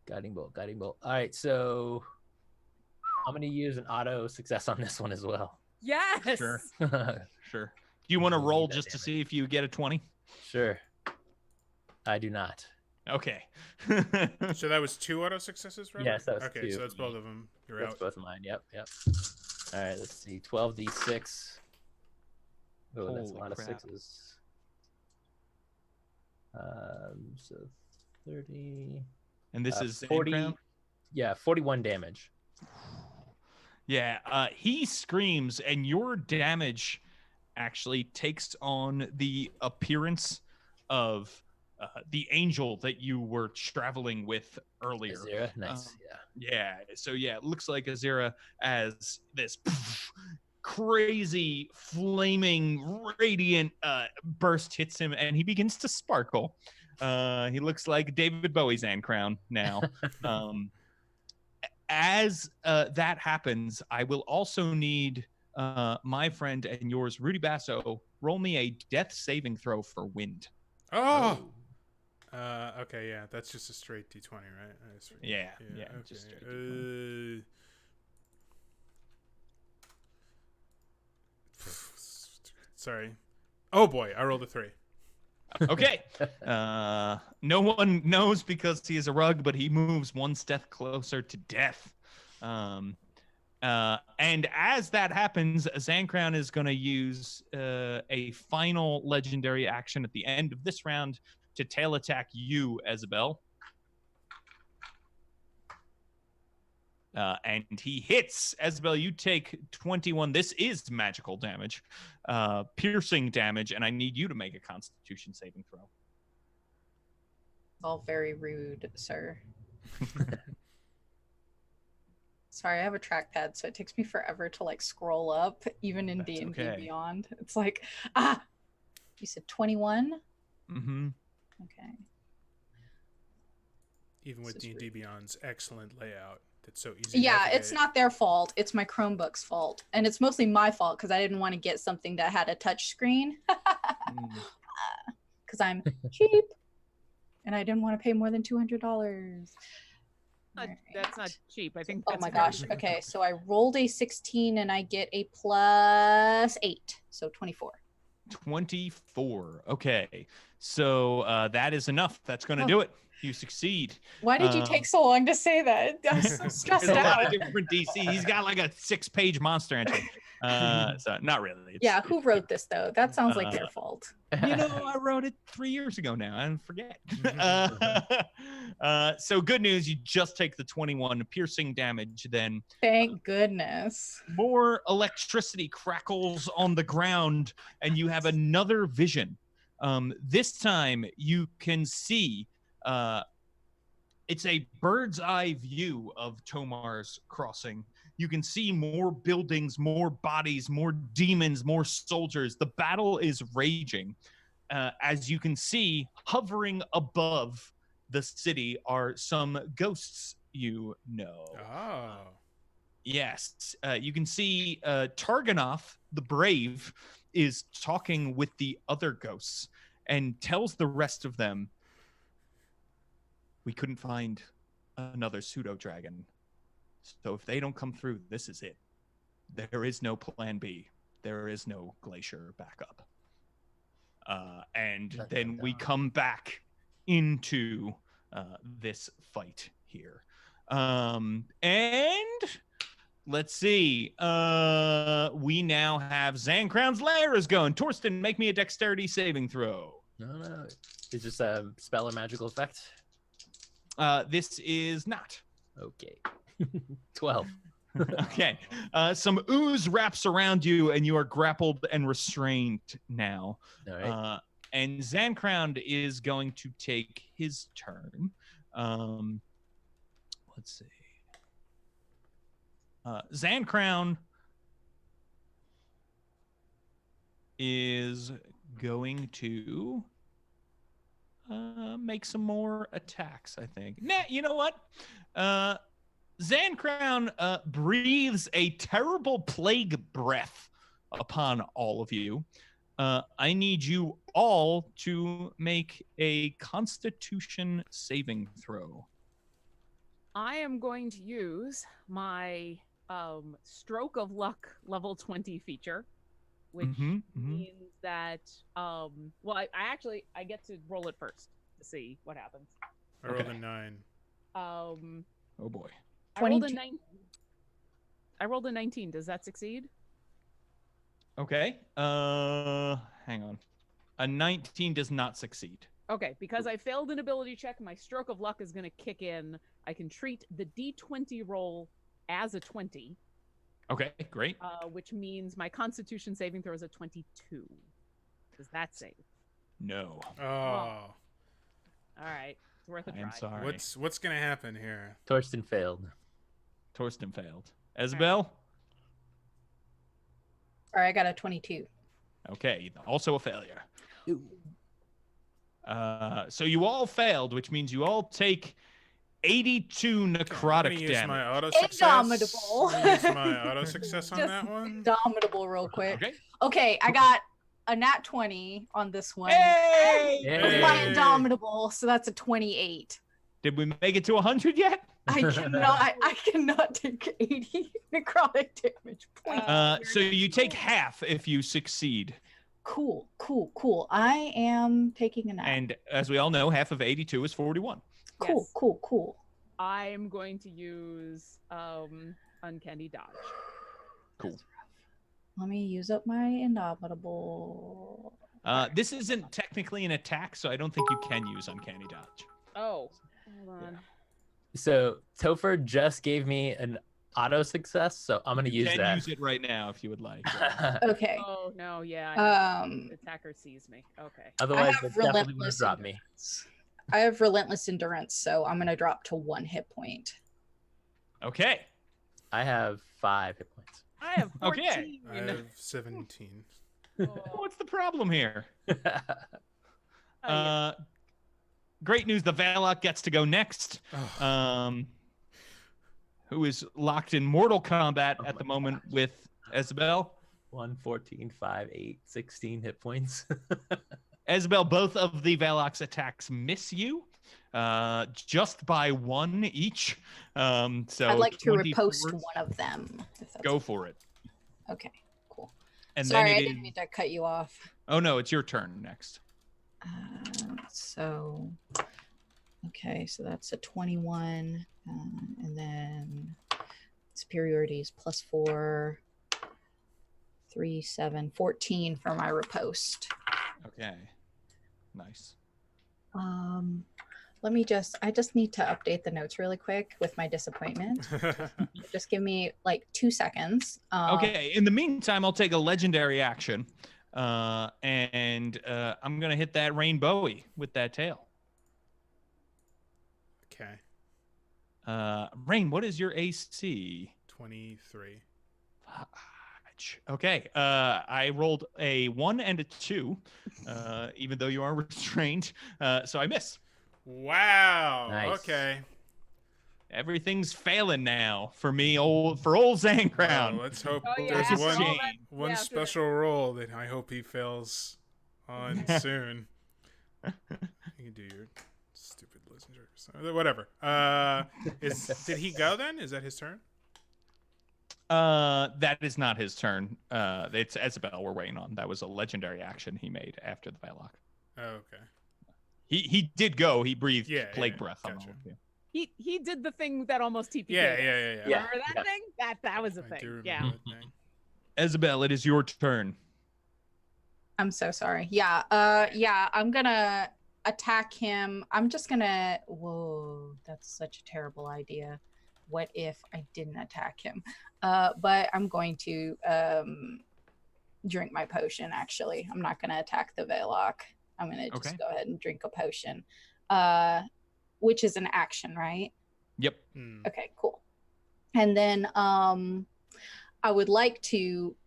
Guiding bolt. All right, so I'm going to use an auto success on this one as well. Yes. Sure. Sure. Do you want to Need roll that just to damage. see if you get a 20? Sure. I do not. Okay. So that was 2 auto successes, right? Yes, that was okay, 2. so that's both of them. You're That's out. both of mine. Yep. All right, let's see. 12d6. Oh, that's a Holy lot crap. of 6s. So 30. And this is Zan 40. Crown? Yeah, 41 damage. Yeah, he screams, and your damage actually takes on the appearance of the angel that you were traveling with earlier. Azira, nice. Yeah, so yeah, it looks like Azira as this crazy, flaming, radiant burst hits him, and he begins to sparkle. He looks like David Bowie's Zan Crown now. As that happens, I will also need my friend and yours, Rudy Basso, roll me a death saving throw for wind. Oh! Okay, yeah, that's just a straight D20, right? Yeah, okay. just straight D20. Sorry. Oh boy, I rolled a 3. Okay. No one knows because he is a rug, but he moves one step closer to death. And as that happens, Zan Crown is going to use a final legendary action at the end of this round to tail attack you, Isabel. And he hits. Isabel, you take 21. This is magical damage, piercing damage, and I need you to make a Constitution saving throw. All very rude, sir. Sorry, I have a trackpad, so it takes me forever to like scroll up, even in That's D&D okay. Beyond. It's like, you said 21? Mm-hmm. Okay. Even with This is D&D Beyond's excellent layout, it's so easy. to Yeah, it's navigate. not their fault. It's my Chromebook's fault. And it's mostly my fault because I didn't want to get something that had a touch screen. Because I'm cheap. And I didn't want to pay more than $200. That's not cheap. I think. Oh That's my very gosh. reasonable. Okay, so I rolled a 16 and I get a +8. So 24. 24. Okay. So that is enough. That's going to do it. You succeed. Why did you take so long to say that? I'm so stressed There's a lot of out. different DC. He's got like a 6-page monster entry. So not really. Yeah, who wrote this though? That sounds like their Uh, fault. You know, I wrote it 3 years ago now. I forget. So good news, you just take the 21 piercing damage. Then Thank goodness. more electricity crackles on the ground, and you have another vision. This time you can see. It's a bird's eye view of Tomar's Crossing. You can see more buildings, more bodies, more demons, more soldiers. The battle is raging. As you can see, hovering above the city are some ghosts you know. Oh. Yes. You can see Targanoff, the Brave, is talking with the other ghosts and tells the rest of them, we couldn't find another pseudo-dragon. So if they don't come through, this is it. There is no plan B. There is no glacier backup. And then we come back into this fight here. And let's see. We now have Zan Crown's lair is going. Torsten, make me a dexterity saving throw. No. Is this a spell or magical effect? This is not. Okay. 12. Okay. Some ooze wraps around you, and you are grappled and restrained now. All right. And Zan Crown is going to take his turn. Let's see. Zan Crown is going to make some more attacks, I think. Nah, you know what? Zan Crown breathes a terrible plague breath upon all of you. I need you all to make a Constitution saving throw. I am going to use my Stroke of Luck level 20 feature, which means that well, I get to roll it first to see what happens. I rolled a 9. Oh boy. I rolled a 9. I rolled a 19. Does that succeed? Okay. Hang on. A 19 does not succeed. Okay, because I failed an ability check, my Stroke of Luck is going to kick in. I can treat the D20 roll as a 20. Okay, great. Which means my Constitution saving throw is a 22. Does that save? No. Oh. All right, it's worth a try. I'm sorry. What's gonna happen here? Torsten failed. Torsten failed. Isabel? All right, I got a 22. Okay, also a failure. So you all failed, which means you all take 82 necrotic Use damage. my auto success. Indomitable. Use my auto success on Just that one. Indomitable real quick. Okay. Okay, I got a nat 20 on this one. Hey! With my Indomitable, so that's a 28. Did we make it to 100 yet? I cannot take 80 necrotic damage. Please. So you take half if you succeed. Cool. I am taking a nap. And as we all know, half of 82 is 41. Yes. Cool. I am going to use Uncanny Dodge. Cool. Let me use up my Indomitable. This isn't technically an attack, so I don't think you can use Uncanny Dodge. Oh, hold on. So Topher just gave me an auto success, so I'm gonna use You that. can use it right now if you would like. Okay. Oh no, yeah. I know. Um, The attacker sees me. Okay. Otherwise, I have it's definitely gonna relentless drop me. endurance. I have relentless endurance, so I'm gonna drop to 1 hit point. Okay. I have 5 hit points. I have 14. Okay. I have 17. What's the problem here? Oh, yeah. Great news. The Vaellock gets to go next. Oh. Who is locked in mortal combat Oh at the my moment gosh. with Isabel. 1, 14, 5, 8, 16 hit points. Isabel, both of the Vaellock's attacks miss you just by 1 each. So I'd like to 24 riposte one of them. If that's Go for it. Okay, cool. And Sorry, then I it didn't is... mean to cut you off. Oh, no, it's your turn next. Okay, so that's a 21, and then superiority is +4. 3, 7, 14 for my riposte. Okay. Nice. I just need to update the notes really quick with my disappointment. Just give me like 2 seconds. Okay. In the meantime, I'll take a legendary action, and I'm gonna hit that Rainbow with that tail. Okay. Rain, what is your AC? 23. Okay. I rolled a 1 and a 2, even though you are restrained. So I miss. Wow. Nice. Okay. Everything's failing now for me, old Zan Crown. Well, let's hope Oh, yeah, there's after one all that- one yeah, after that. special roll that I hope he fails on soon. You can do your stupid legendary. Whatever. Did he go then? Is that his turn? That is not his turn. It's Isabel we're waiting on. That was a legendary action he made after the Vaellock. Oh, okay. He did go. He breathed plague Yeah, breath on all gotcha. of you. He did the thing that almost TPK'd Yeah. us. Remember that Yeah. thing? That was a I thing. do remember Yeah. that thing. Isabel, it is your turn. I'm so sorry. Yeah, I'm gonna attack him. I'm just gonna. Whoa, that's such a terrible idea. What if I didn't attack him? But I'm going to drink my potion. Actually, I'm not gonna attack the Vaellock. I'm gonna just go ahead and drink a potion, which is an action, right? Yep. Okay, cool. And then I would like to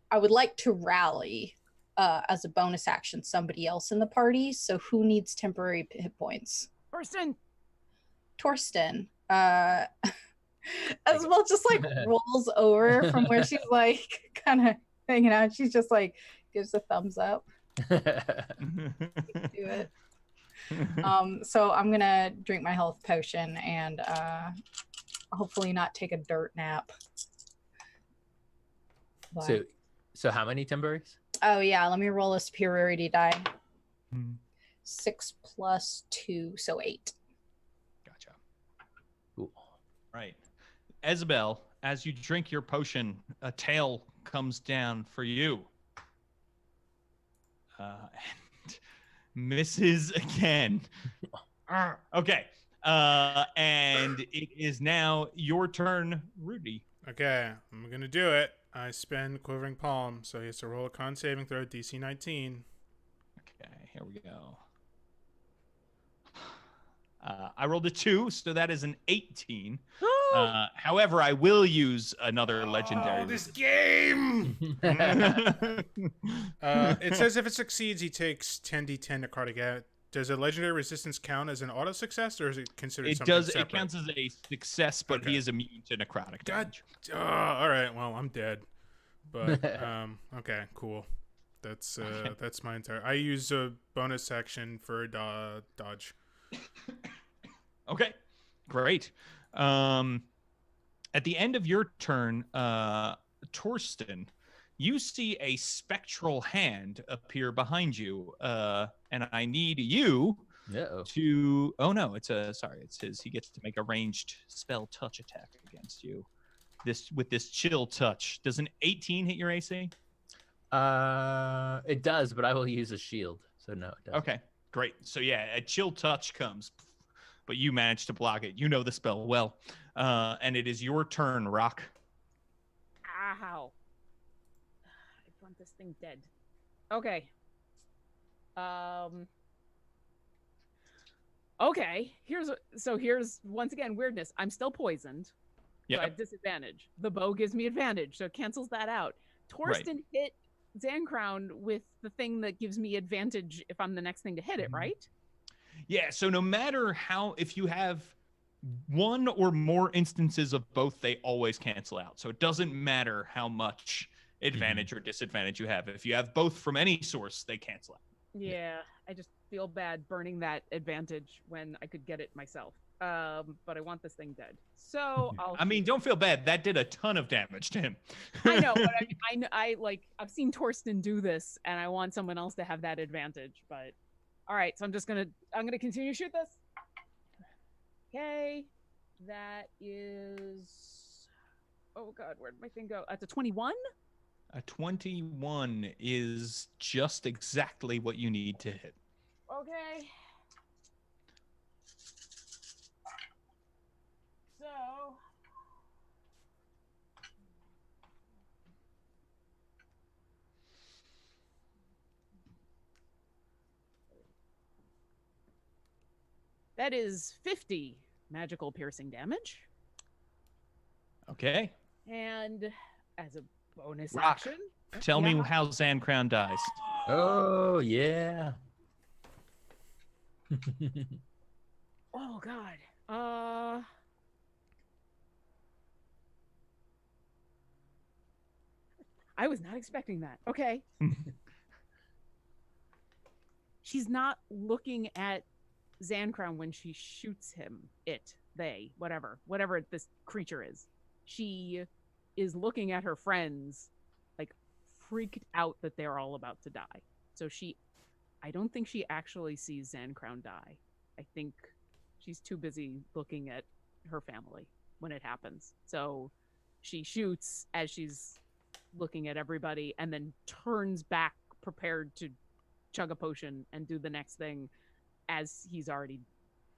rally as a bonus action somebody else in the party. So who needs temporary hit points? Torsten. As well, just like rolls over from where she's like kind of hanging out. She's just like gives a thumbs up. Do it. So I'm gonna drink my health potion and hopefully not take a dirt nap. But- So how many temporries? oh yeah, let me roll a superiority die. 6 plus 2, so 8. Gotcha. Cool. Right. Isabel, as you drink your potion, a tail comes down for you. And misses again. Okay. And it is now your turn, Rudy. Okay, I'm gonna do it. I spend Quivering Palm, so he has to roll a con saving throw, DC 19. Okay, here we go. I rolled a 2, so that is an 18. However, I will use another legendary. Oh, this game! It says if it succeeds, he takes 10d10 necrotic damage. Does a legendary resistance count as an auto success, or is it considered It something does. separate? It counts as a success, but Okay. he is immune to necrotic damage. All right. Well, I'm dead. But okay, cool. That's my entire. I use a bonus action for dodge. Okay, great. At the end of your turn, Torsten, you see a spectral hand appear behind you, and I need you Uh-oh. to. Oh no, it's his. He gets to make a ranged spell touch attack against you. With this chill touch. Does an 18 hit your AC? It does, but I will use a shield, so no, it doesn't. Okay, great. So yeah, a chill touch comes, but you manage to block it. You know the spell well, and it is your turn, Rock. Ow. I want this thing dead. Okay. Okay. Here's once again weirdness. I'm still poisoned. So I have disadvantage. The bow gives me advantage, so it cancels that out. Torsten hit Zan Crown with the thing that gives me advantage if I'm the next thing to hit it, right? Yeah, so no matter how, if you have one or more instances of both, they always cancel out. So it doesn't matter how much advantage or disadvantage you have. If you have both from any source, they cancel out. Yeah, I just feel bad burning that advantage when I could get it myself. But I want this thing dead. So I mean, don't feel bad. That did a ton of damage to him. I know, but I've seen Torsten do this, and I want someone else to have that advantage. But all right, so I'm gonna continue to shoot this. Okay, that is. Oh God, where'd my thing go? That's a 21. A 21 is just exactly what you need to hit. Okay. So. That is 50 magical piercing damage. Okay. And as a bonus Rock, action. tell me how Zan Crown dies. Oh, yeah. Oh, God. I was not expecting that. Okay. She's not looking at Zan Crown when she shoots him. Whatever this creature is. She is looking at her friends, like freaked out that they're all about to die. So I don't think she actually sees Zan Crown die. I think she's too busy looking at her family when it happens. So she shoots as she's looking at everybody and then turns back prepared to chug a potion and do the next thing as he's already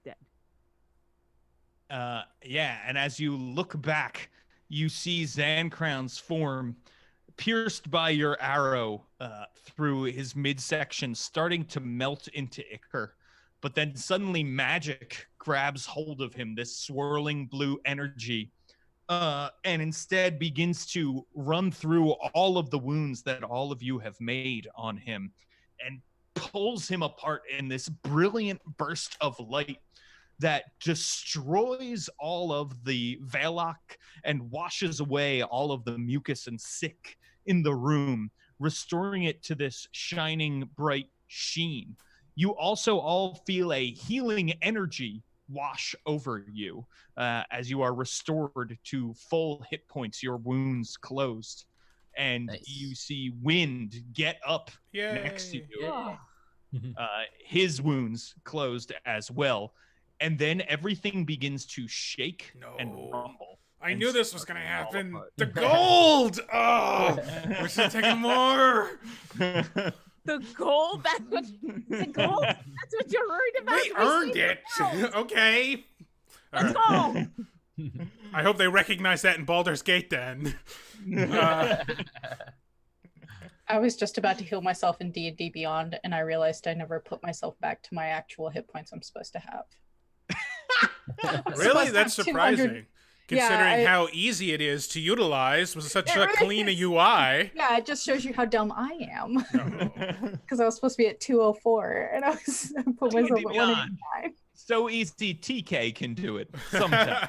dead. Yeah, and as you look back, you see Zan Crown's form pierced by your arrow through his midsection, starting to melt into ichor. But then suddenly magic grabs hold of him, this swirling blue energy, and instead begins to run through all of the wounds that all of you have made on him and pulls him apart in this brilliant burst of light that destroys all of the Vaellock and washes away all of the mucus and sick in the room, restoring it to this shining, bright sheen. You also all feel a healing energy wash over you as you are restored to full hit points, your wounds closed. And Nice. you see Wind get up Yay. next to you. Yeah. His wounds closed as well. And then everything begins to shake and No. rumble. I and knew this was start gonna to fall happen. apart. The gold! Oh, we should have taken more. The gold? The gold? That's what you're worried about? We earned it. Okay. Let's All go! I hope they recognize that in Baldur's Gate then. I was just about to heal myself in D&D Beyond, and I realized I never put myself back to my actual hit points I'm supposed to have. Really? supposed to That's have 200. surprising. Considering Yeah, how easy it is to utilize with such It a really clean is. UI. Yeah, it just shows you how dumb I am. No. Because I was supposed to be at 204, and I put myself at Beyond. 189. So easy, TK can do it sometimes.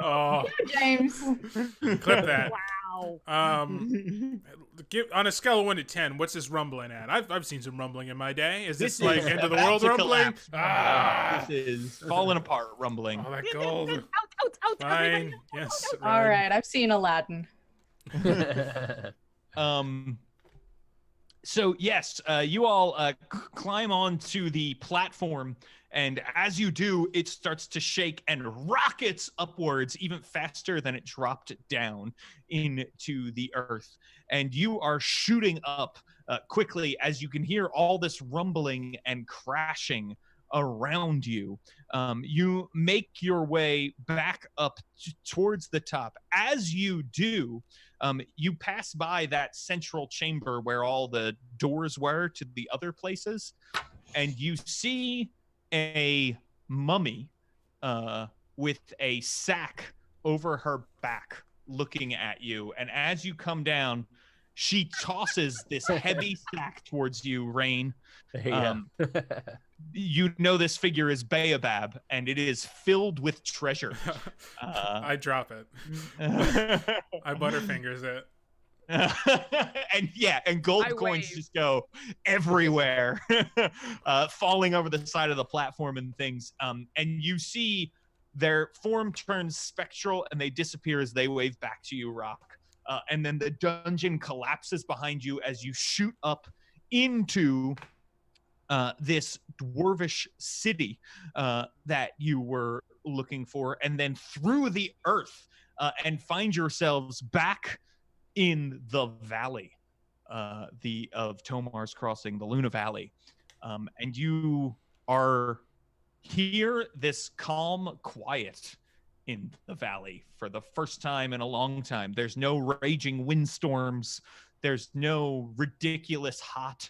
Oh, James. clip that. Wow. On a scale of 1 to 10, what's this rumbling at? I've seen some rumbling in my day. Is this This like is end of the about world to rumbling? collapse. Ah, This is falling apart rumbling. all that gold. Out, Fine. everybody. Yes. All right, I've seen Aladdin. So yes, you all climb onto the platform, and as you do, it starts to shake and rockets upwards even faster than it dropped down into the earth. And you are shooting up quickly as you can hear all this rumbling and crashing around you. You make your way back up towards the top. As you do, you pass by that central chamber where all the doors were to the other places, and you see a mummy with a sack over her back looking at you. And as you come down, she tosses this heavy sack towards you, Rain. Yeah. You know this figure is Baobab, and it is filled with treasure. I drop it. I butterfingers it. and gold I coins wave. just go everywhere, falling over the side of the platform and things. And you see their form turns spectral, and they disappear as they wave back to you, Rock. And then the dungeon collapses behind you as you shoot up into this dwarvish city that you were looking for, and then through the earth, and find yourselves back in the valley, of Tomar's Crossing, the Luna Valley, and you are hear this calm quiet in the valley for the first time in a long time. There's no raging windstorms. There's no ridiculous hot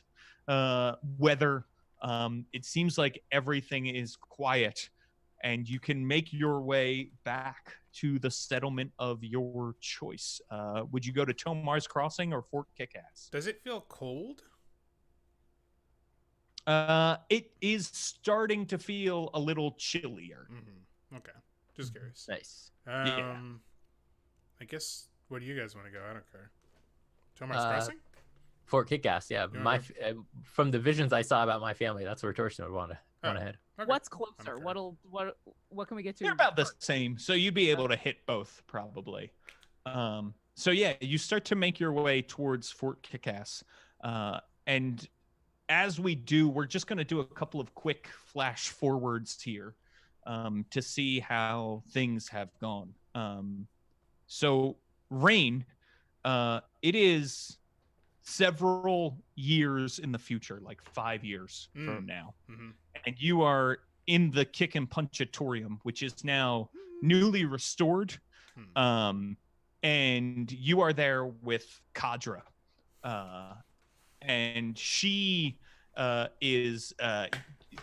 weather. It seems like everything is quiet, and you can make your way back to the settlement of your choice. Would you go to Tomar's Crossing or Fort Kickass? Does it feel cold? It is starting to feel a little chillier. Mm-hmm. Okay, just curious. Nice. Yeah. I guess. Where do you guys want to go? I don't care. Tomar's Crossing. Fort Kickass, yeah. From the visions I saw about my family, that's where Torsten would want to head. Okay. What's closer? What can we get to? They're about the first? same, so you'd be able to hit both probably. So yeah, you start to make your way towards Fort Kickass, and as we do, we're just going to do a couple of quick flash forwards here to see how things have gone. So Rain, it is several years in the future, like 5 years from now. Mm-hmm. And you are in the Kick and Punchatorium, which is now newly restored. And you are there with Kadra. And she is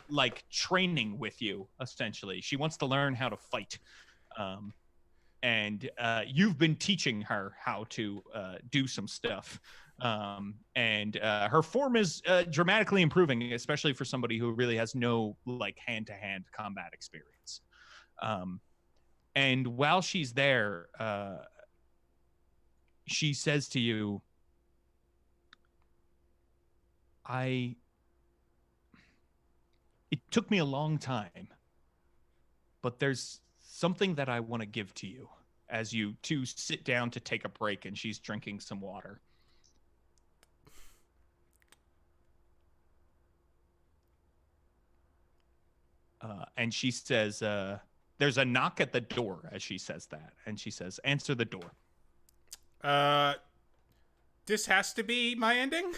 like training with you, essentially. She wants to learn how to fight. And you've been teaching her how to do some stuff. And her form is dramatically improving, especially for somebody who really has no like hand-to-hand combat experience. And while she's there, she says to you, it took me a long time, but there's something that I want to give to you, as you two sit down to take a break, and she's drinking some water. And she says, there's a knock at the door as she says that. And she says, answer the door. This has to be my ending?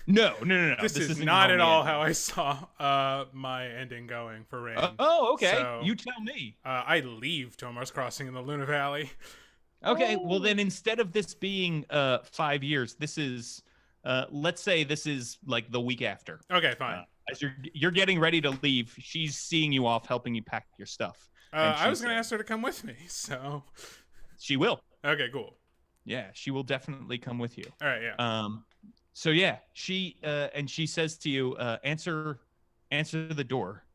No. This is not at all how I saw my ending going for Rain. Okay. So, you tell me. I leave Tomar's Crossing in the Luna Valley. Okay, well then instead of this being 5 years, this is let's say this is like the week after. Okay, fine. As you're getting ready to leave, she's seeing you off, helping you pack your stuff. I was going to ask her to come with me, so she will. Okay, cool. Yeah, she will definitely come with you. All right, yeah. So yeah, she says to you, answer the door.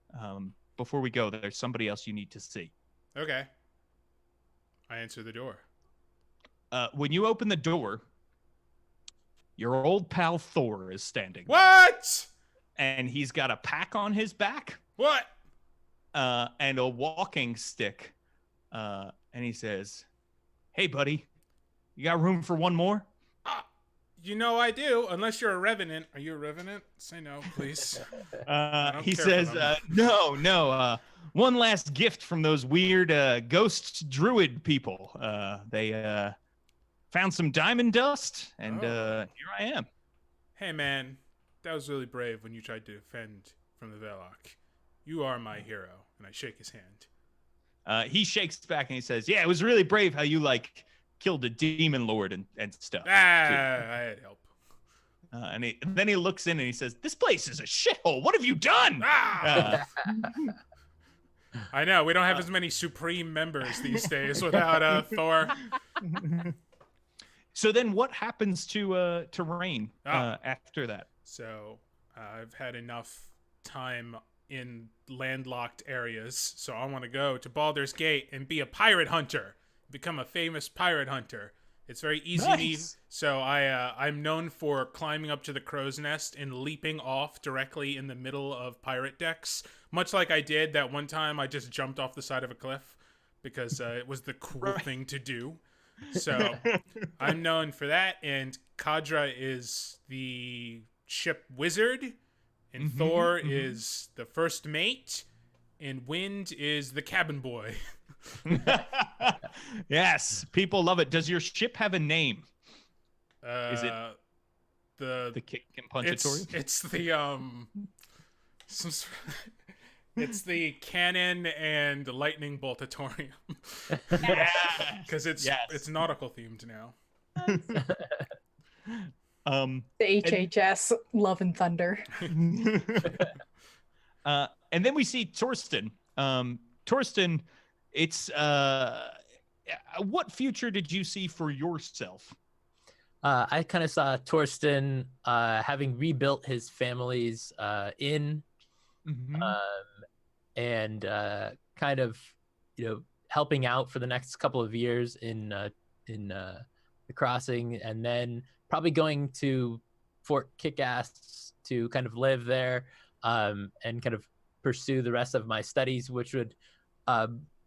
Before we go, there's somebody else you need to see. Okay. I answer the door. When you open the door, your old pal Thor is standing. What? And he's got a pack on his back. What? And a walking stick. And he says, "Hey, buddy, you got room for one more?" You know I do, unless you're a revenant. Are you a revenant? Say no, please. He says, no. One last gift from those weird ghost druid people. They found some diamond dust, and here I am. Hey, man, that was really brave when you tried to defend from the Vaellock. You are my hero, and I shake his hand. He shakes back and he says, "Yeah, it was really brave how you killed a demon lord and stuff." I had help. And then he looks in and he says, "This place is a shithole. What have you done?" I know. We don't have as many supreme members these days without Thor. So then what happens to Rain after that? So I've had enough time in landlocked areas, so I want to go to Baldur's Gate and be a pirate hunter. Become a famous pirate hunter. It's very easy. So I'm known for climbing up to the crow's nest and leaping off directly in the middle of pirate decks, much like I did that one time. I just jumped off the side of a cliff because it was the cool thing to do. So I'm known for that, and Kadra is the ship wizard, and Thor is the first mate, and Wind is the cabin boy. Yes, people love it. Does your ship have a name? Is it the kick and punchatory? It's the some sort it's the cannon and lightning boltatorium. Yeah, Because it's nautical themed now. The HHS Love and Thunder. And then we see Torsten. Torsten, it's what future did you see for yourself? I kind of saw Torsten having rebuilt his family's inn, and kind of, helping out for the next couple of years in the crossing, and then probably going to Fort Kickass to kind of live there, and kind of pursue the rest of my studies, which would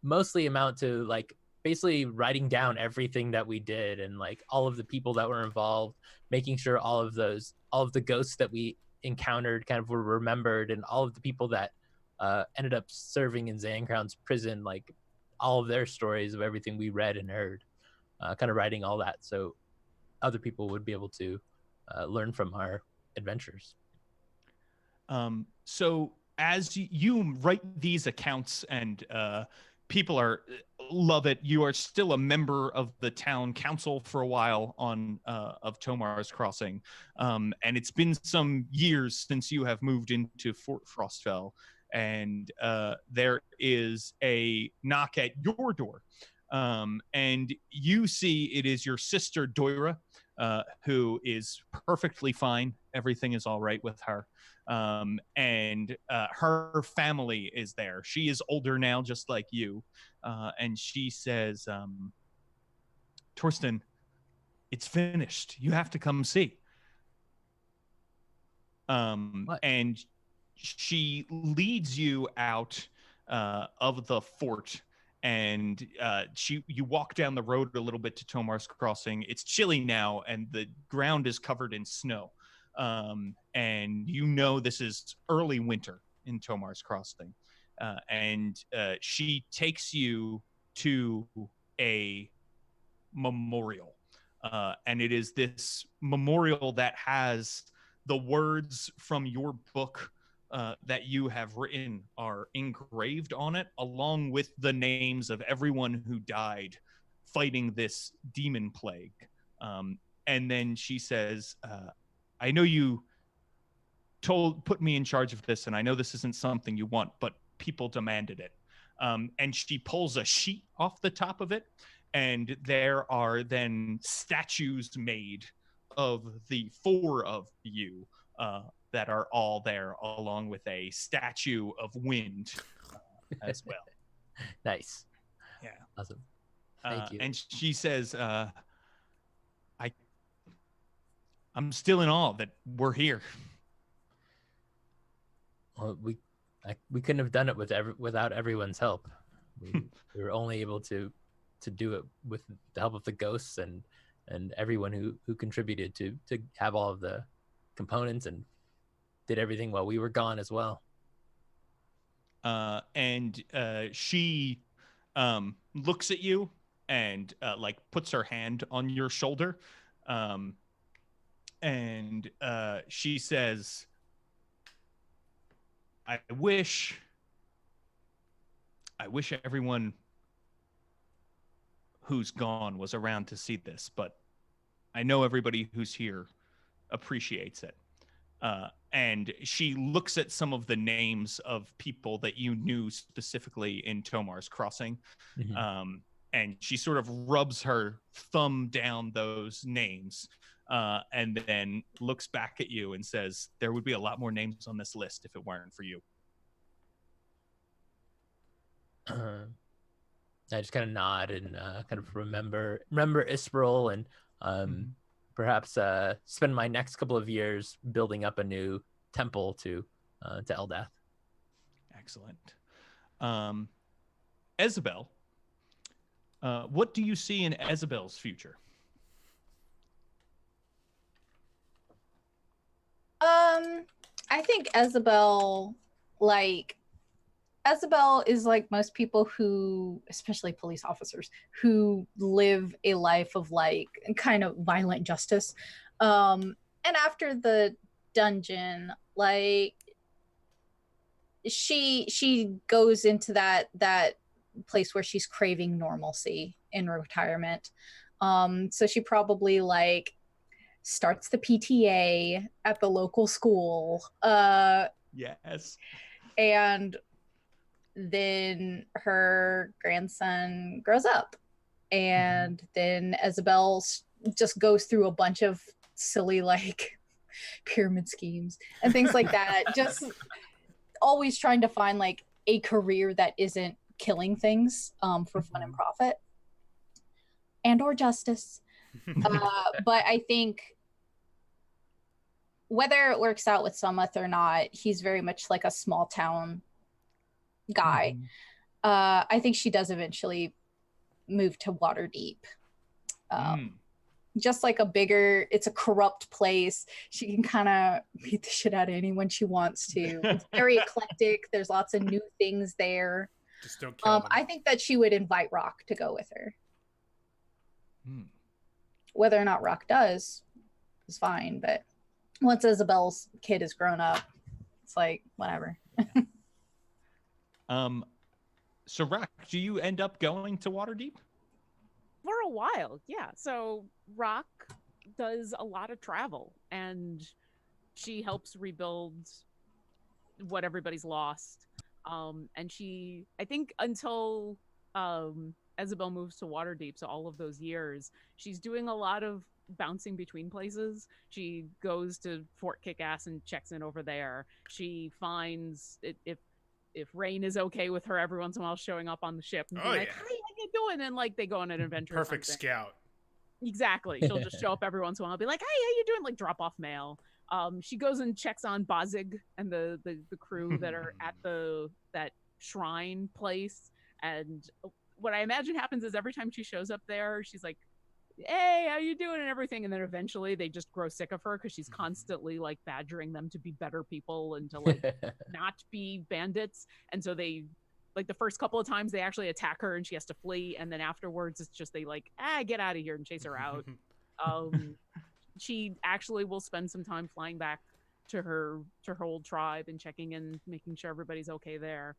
mostly amount to like basically writing down everything that we did and like all of the people that were involved, making sure all of the ghosts that we encountered kind of were remembered, and all of the people that ended up serving in Zan Crown's prison, like all of their stories of everything we read and heard, kind of writing all that so other people would be able to learn from our adventures. So as you write these accounts and people love it, you are still a member of the town council for a while of Tomar's Crossing, and it's been some years since you have moved into Fort Frostfell, and there is a knock at your door, and you see it is your sister Doira, who is perfectly fine. Everything is all right with her. And her family is there. She is older now, just like you. And she says, Torsten, it's finished. You have to come see. And she leads you out of the fort, and you walk down the road a little bit to Tomar's Crossing. It's chilly now, and the ground is covered in snow. And this is early winter in Tomar's Crossing. And she takes you to a memorial. And it is this memorial that has the words from your book that you have written are engraved on it, along with the names of everyone who died fighting this Demonplague. And then she says, I know you put me in charge of this, and I know this isn't something you want, but people demanded it. And she pulls a sheet off the top of it, and there are then statues made of the four of you that are all there, along with a statue of wind as well. Nice. Yeah. Awesome. Thank you. And she says, I'm still in awe that we're here. Well, we couldn't have done it without everyone's help. We were only able to do it with the help of the ghosts and everyone who contributed to have all of the components and did everything while we were gone as well. And she looks at you and like puts her hand on your shoulder. And she says, I wish everyone who's gone was around to see this, but I know everybody who's here appreciates it. And she looks at some of the names of people that you knew specifically in Tomar's Crossing. Mm-hmm. And she sort of rubs her thumb down those names, and then looks back at you and says, there would be a lot more names on this list if it weren't for you. I just kind of nod and kind of remember Ispril and perhaps spend my next couple of years building up a new temple to Eldath. Excellent. Isabel, what do you see in Isabel's future? I think Isabel, like, Isabel is like most people who, especially police officers, who live a life of like kind of violent justice. And after the dungeon, like she goes into that place where she's craving normalcy in retirement. So she probably like starts the PTA at the local school. Yes. And then her grandson grows up, and then Isabel just goes through a bunch of silly like pyramid schemes and things like that. Just always trying to find like a career that isn't killing things for fun and profit and or justice. But I think whether it works out with Summit or not, he's very much like a small town guy. I think she does eventually move to Waterdeep. Just like it's a corrupt place. She can kind of beat the shit out of anyone she wants to. It's very eclectic. There's lots of new things there. Just don't kill them. I think that she would invite Rock to go with her. Whether or not Rock does is fine, but once Isabel's kid is grown up, it's like whatever. So Rock, do you end up going to Waterdeep? For a while, yeah. So Rock does a lot of travel, and she helps rebuild what everybody's lost. And she, I think until Isabel moves to Waterdeep, so all of those years, she's doing a lot of bouncing between places. She goes to Fort Kickass and checks in over there. She finds if Rain is okay with her every once in a while showing up on the ship and being like, "Hi, how you doing?" And like they go on an adventure. Perfect scout. Exactly. She'll just show up every once in a while and be like, "Hey, how you doing?" Like drop off mail. She goes and checks on Bazig and the crew that are at that shrine place. And what I imagine happens is every time she shows up there, she's like, "Hey, how you doing?" and everything. And then eventually they just grow sick of her because she's constantly like badgering them to be better people and to like not be bandits. And so they, like the first couple of times they actually attack her and she has to flee. And then afterwards it's just they like, get out of here and chase her out. She actually will spend some time flying back to her old tribe and checking in, making sure everybody's okay there.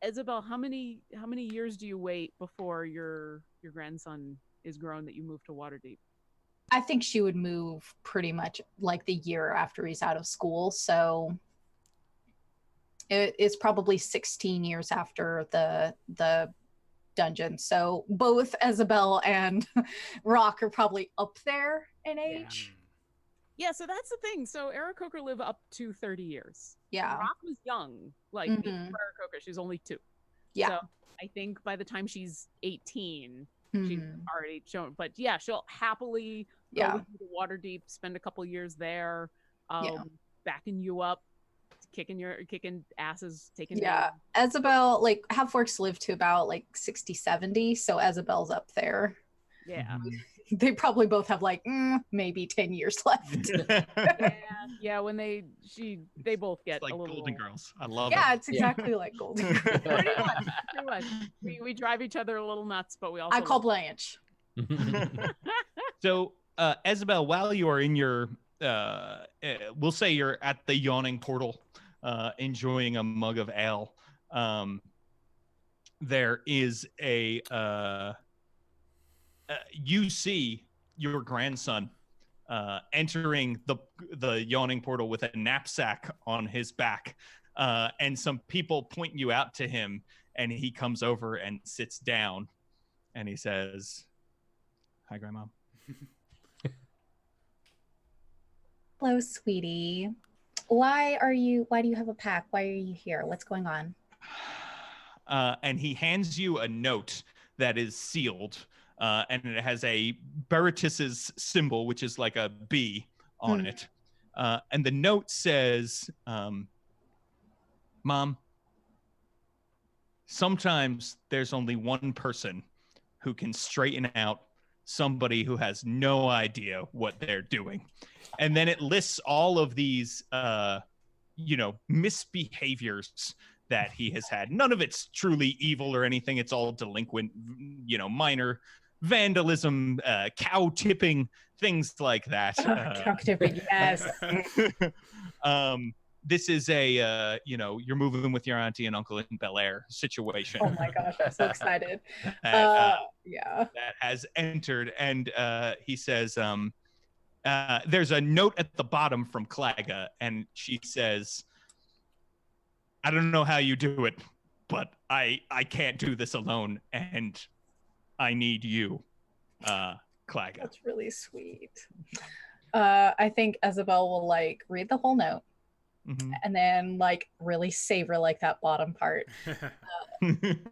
Isabel, how many years do you wait before your grandson is grown that you move to Waterdeep? I think she would move pretty much like the year after he's out of school. So it's probably 16 years after the dungeon. So both Isabel and Rock are probably up there in age. Yeah, so that's the thing. So Aarakocra live up to 30 years. Yeah. Rock was young, like for Aarakocra, she's only 2. Yeah. So I think by the time she's 18, she's already shown. But yeah, she'll happily go with you to Waterdeep, spend a couple years there, backing you up, kicking asses, taking names. Isabel, like Half-Orcs live to about like 60, 70, so Isabel's up there. Yeah. They probably both have like maybe 10 years left. Yeah. When they both get like a little Golden Girls. I love it. Yeah, it's exactly like Golden Girls. Pretty much. We drive each other a little nuts, but we also I call Blanche. So, Isabel, while you are in your, we'll say you're at the yawning portal, enjoying a mug of ale. There is you see your grandson entering the yawning portal with a knapsack on his back, and some people point you out to him, and he comes over and sits down, and he says, "Hi, Grandma." Hello, sweetie. Why do you have a pack? Why are you here? What's going on? And he hands you a note that is sealed. And it has a Baratis's symbol, which is like a B on it. And the note says, "Mom, sometimes there's only one person who can straighten out somebody who has no idea what they're doing." And then it lists all of these, misbehaviors that he has had. None of it's truly evil or anything. It's all delinquent, minor vandalism, cow tipping, things like that. Cow tipping, yes. This is a, you're moving with your auntie and uncle in Bel Air situation. Oh my gosh, I'm so excited. that That has entered, and he says, there's a note at the bottom from Claga, and she says, I don't know how you do it, but I can't do this alone, and I need you, Claga. That's really sweet. I think Isabel will read the whole note, and then really savor that bottom part.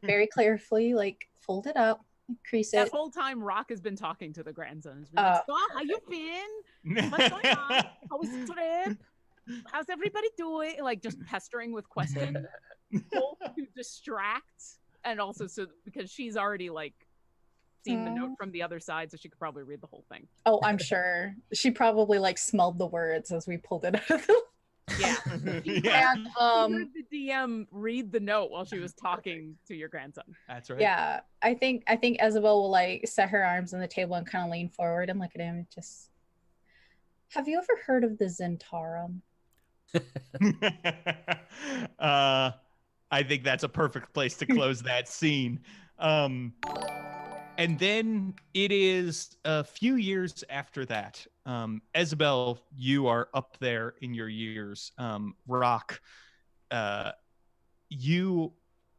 Very carefully fold it up, crease it. That whole time, Rock has been talking to the grandson. He's been like, "Scott, how you been? What's going on? How was the trip? How's everybody doing?" Just pestering with questions, both to distract, and also because she's already seen the note from the other side, so she could probably read the whole thing. Oh, I'm sure she probably smelled the words as we pulled it out of the. Yeah. Yeah. And She heard the DM read the note while she was talking to your grandson. That's right. Yeah, I think Isabel will set her arms on the table and kind of lean forward and look at him and just. Have you ever heard of the Zentarum? I think that's a perfect place to close that scene. And then it is a few years after that. Isabel, you are up there in your years. Rock, you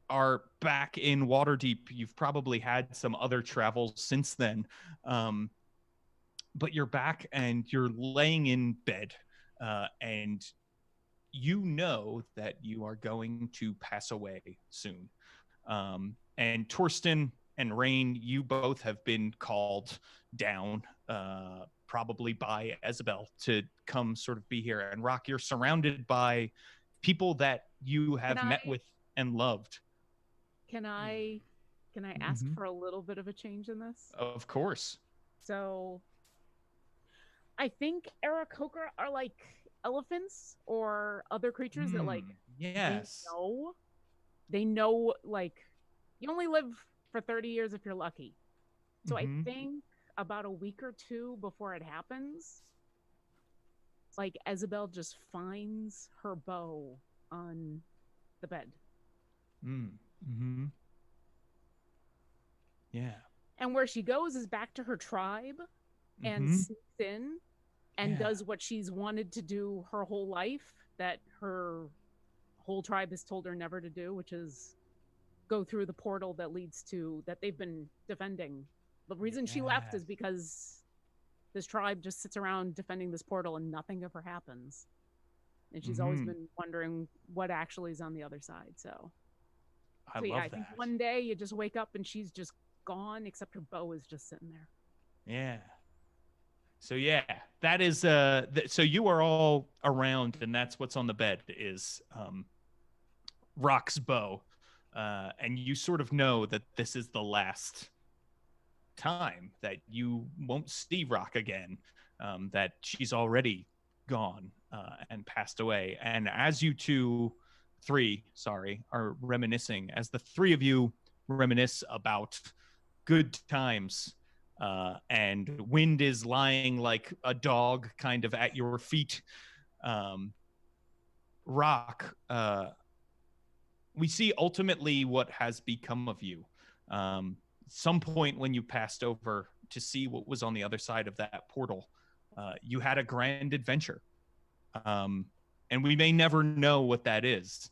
are back in Waterdeep. You've probably had some other travels since then. But you're back and you're laying in bed. And you know that you are going to pass away soon. And Torsten and Rain, you both have been called down, probably by Isabel, to come sort of be here. And Rock, you're surrounded by people that you have met with and loved. Can I ask for a little bit of a change in this? Of course. So I think Aarakocra are elephants or other creatures that yes. they know you only live for 30 years if you're lucky. So I think about a week or two before it happens, Isabel just finds her bow on the bed. Yeah. And where she goes is back to her tribe and sneaks in and does what she's wanted to do her whole life, that her whole tribe has told her never to do, which is go through the portal that leads to that they've been defending. The reason she left is because this tribe just sits around defending this portal and nothing ever happens. And she's always been wondering what actually is on the other side. So I love I think that. one day you just wake up and she's just gone, except her bow is just sitting there. Yeah. So yeah, that is so you are all around, and that's what's on the bed is Rock's bow. And you sort of know that this is the last time that you won't see Rock again, that she's already gone and passed away. And as you are reminiscing, as the three of you reminisce about good times, and Wind is lying like a dog kind of at your feet, Rock, we see ultimately what has become of you. Some point when you passed over to see what was on the other side of that portal, you had a grand adventure. And we may never know what that is.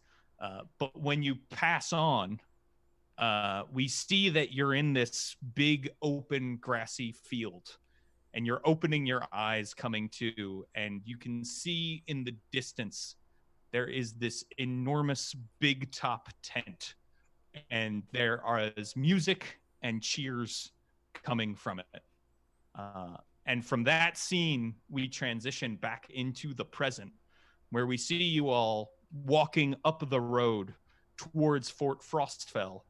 But when you pass on, we see that you're in this big open grassy field, and you're opening your eyes coming to, and you can see in the distance there is this enormous big top tent, and there is music and cheers coming from it. And from that scene, we transition back into the present, where we see you all walking up the road towards Fort Frostfell,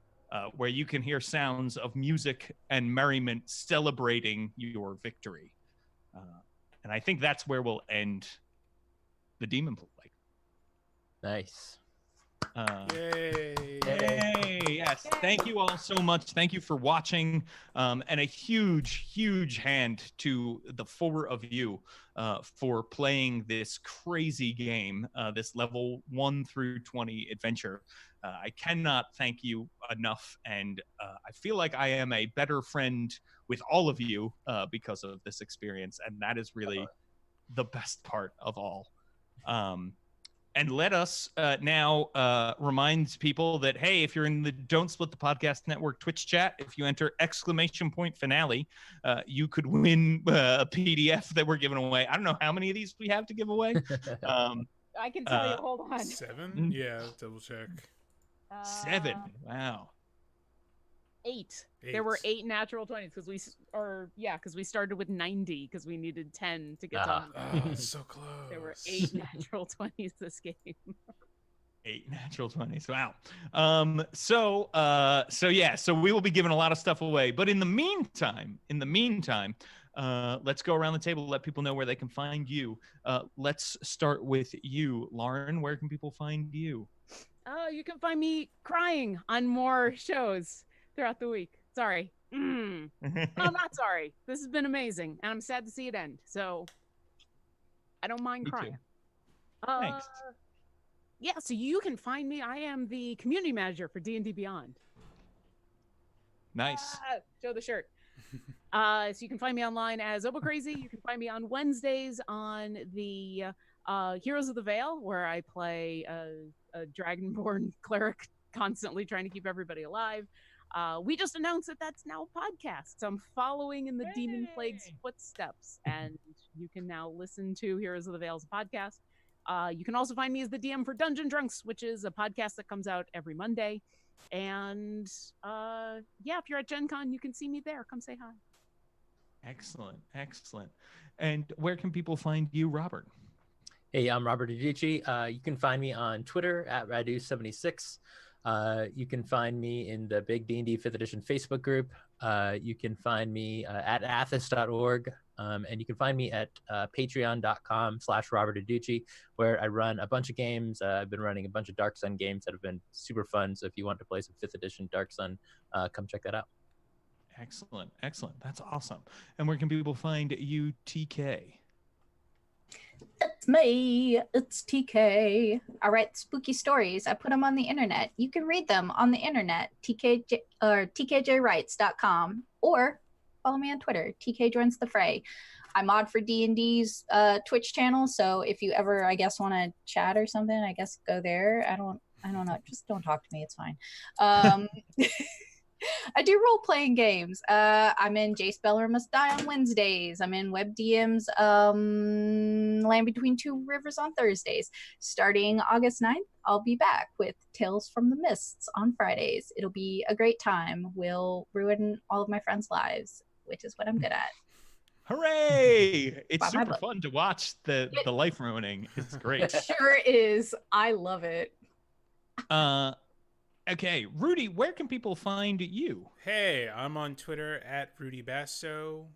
where you can hear sounds of music and merriment celebrating your victory. And I think that's where we'll end the Demonplague. Nice. Yay! Yay! Yes. Thank you all so much. Thank you for watching, and a huge hand to the four of you for playing this crazy game, this level 1 through 20 adventure. I cannot thank you enough, and I feel like I am a better friend with all of you because of this experience, and that is really the best part of all. And let us now remind people that, hey, if you're in the Don't Split the Podcast Network Twitch chat, if you enter !finale, you could win a PDF that we're giving away. I don't know how many of these we have to give away. I can tell you. Hold on. 7? Yeah, double check. 7. Wow. 8. There were 8 natural 20s because we started with 90 because we needed 10 to get to 100. Oh, so close. There were 8 natural 20s this game. 8 natural 20s. Wow. So we will be giving a lot of stuff away. But in the meantime, let's go around the table, let people know where they can find you. Let's start with you, Lauren. Where can people find you? You can find me crying on more shows throughout the week. Sorry. I'm not sorry. This has been amazing, and I'm sad to see it end. So I don't mind crying. Thanks. Yeah, so you can find me. I am the community manager for D&D Beyond. Nice. Show the shirt. So you can find me online as OboCrazy. You can find me on Wednesdays on the Heroes of the Veil, where I play a dragonborn cleric constantly trying to keep everybody alive. We just announced that that's now a podcast. So I'm following in the Demonplague's footsteps, and you can now listen to Heroes of the Veil's podcast. You can also find me as the DM for Dungeon Drunks, which is a podcast that comes out every Monday. And if you're at Gen Con, you can see me there. Come say hi. Excellent. And where can people find you, Robert? Hey, I'm Robert Adichie. You can find me on Twitter at Radu76. You can find me in the Big D&D 5th Edition Facebook group. You can find me at athos.org. And you can find me at patreon.com/Robert Adichie, where I run a bunch of games. I've been running a bunch of Dark Sun games that have been super fun. So if you want to play some 5th Edition Dark Sun, come check that out. Excellent. That's awesome. And where can people find you, TK? It's me. It's TK. I write spooky stories. I put them on the internet. You can read them on the internet, tkjwrites.com, or follow me on Twitter, TK Joins the Fray. I mod for D&D's Twitch channel, so if you ever, I guess, want to chat or something, I guess go there. I don't know. Just don't talk to me. It's fine. I do role-playing games. I'm in Jace Beller Must Die on Wednesdays. I'm in Web DM's Land Between Two Rivers on Thursdays. Starting August 9th, I'll be back with Tales from the Mists on Fridays. It'll be a great time. We'll ruin all of my friends' lives, which is what I'm good at. Hooray! It's super fun to watch the life ruining. It's great. It sure is. I love it. Okay, Rudy, where can people find you? Hey, I'm on Twitter at Rudy Basso.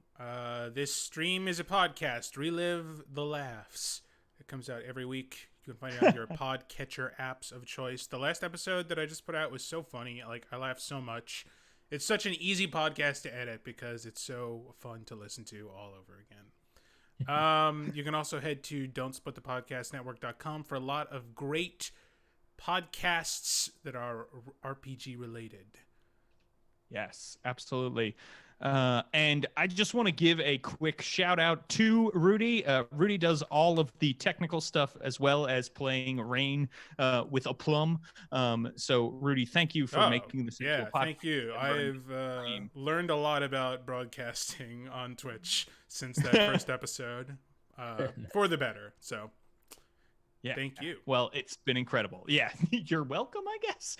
This stream is a podcast, Relive the Laughs. It comes out every week. You can find it on your podcatcher apps of choice. The last episode that I just put out was so funny. I laughed so much. It's such an easy podcast to edit because it's so fun to listen to all over again. You can also head to don'tsplitthepodcastnetwork.com for a lot of great podcasts that are RPG related. Yes, absolutely. And I just want to give a quick shout out to Rudy. Rudy does all of the technical stuff as well as playing Rain with a plum. So Rudy, thank you for making this into a podcast. Thank you. I've learned a lot about broadcasting on Twitch since that first episode, for the better. So yeah. Thank you. Well, it's been incredible. Yeah, you're welcome, I guess.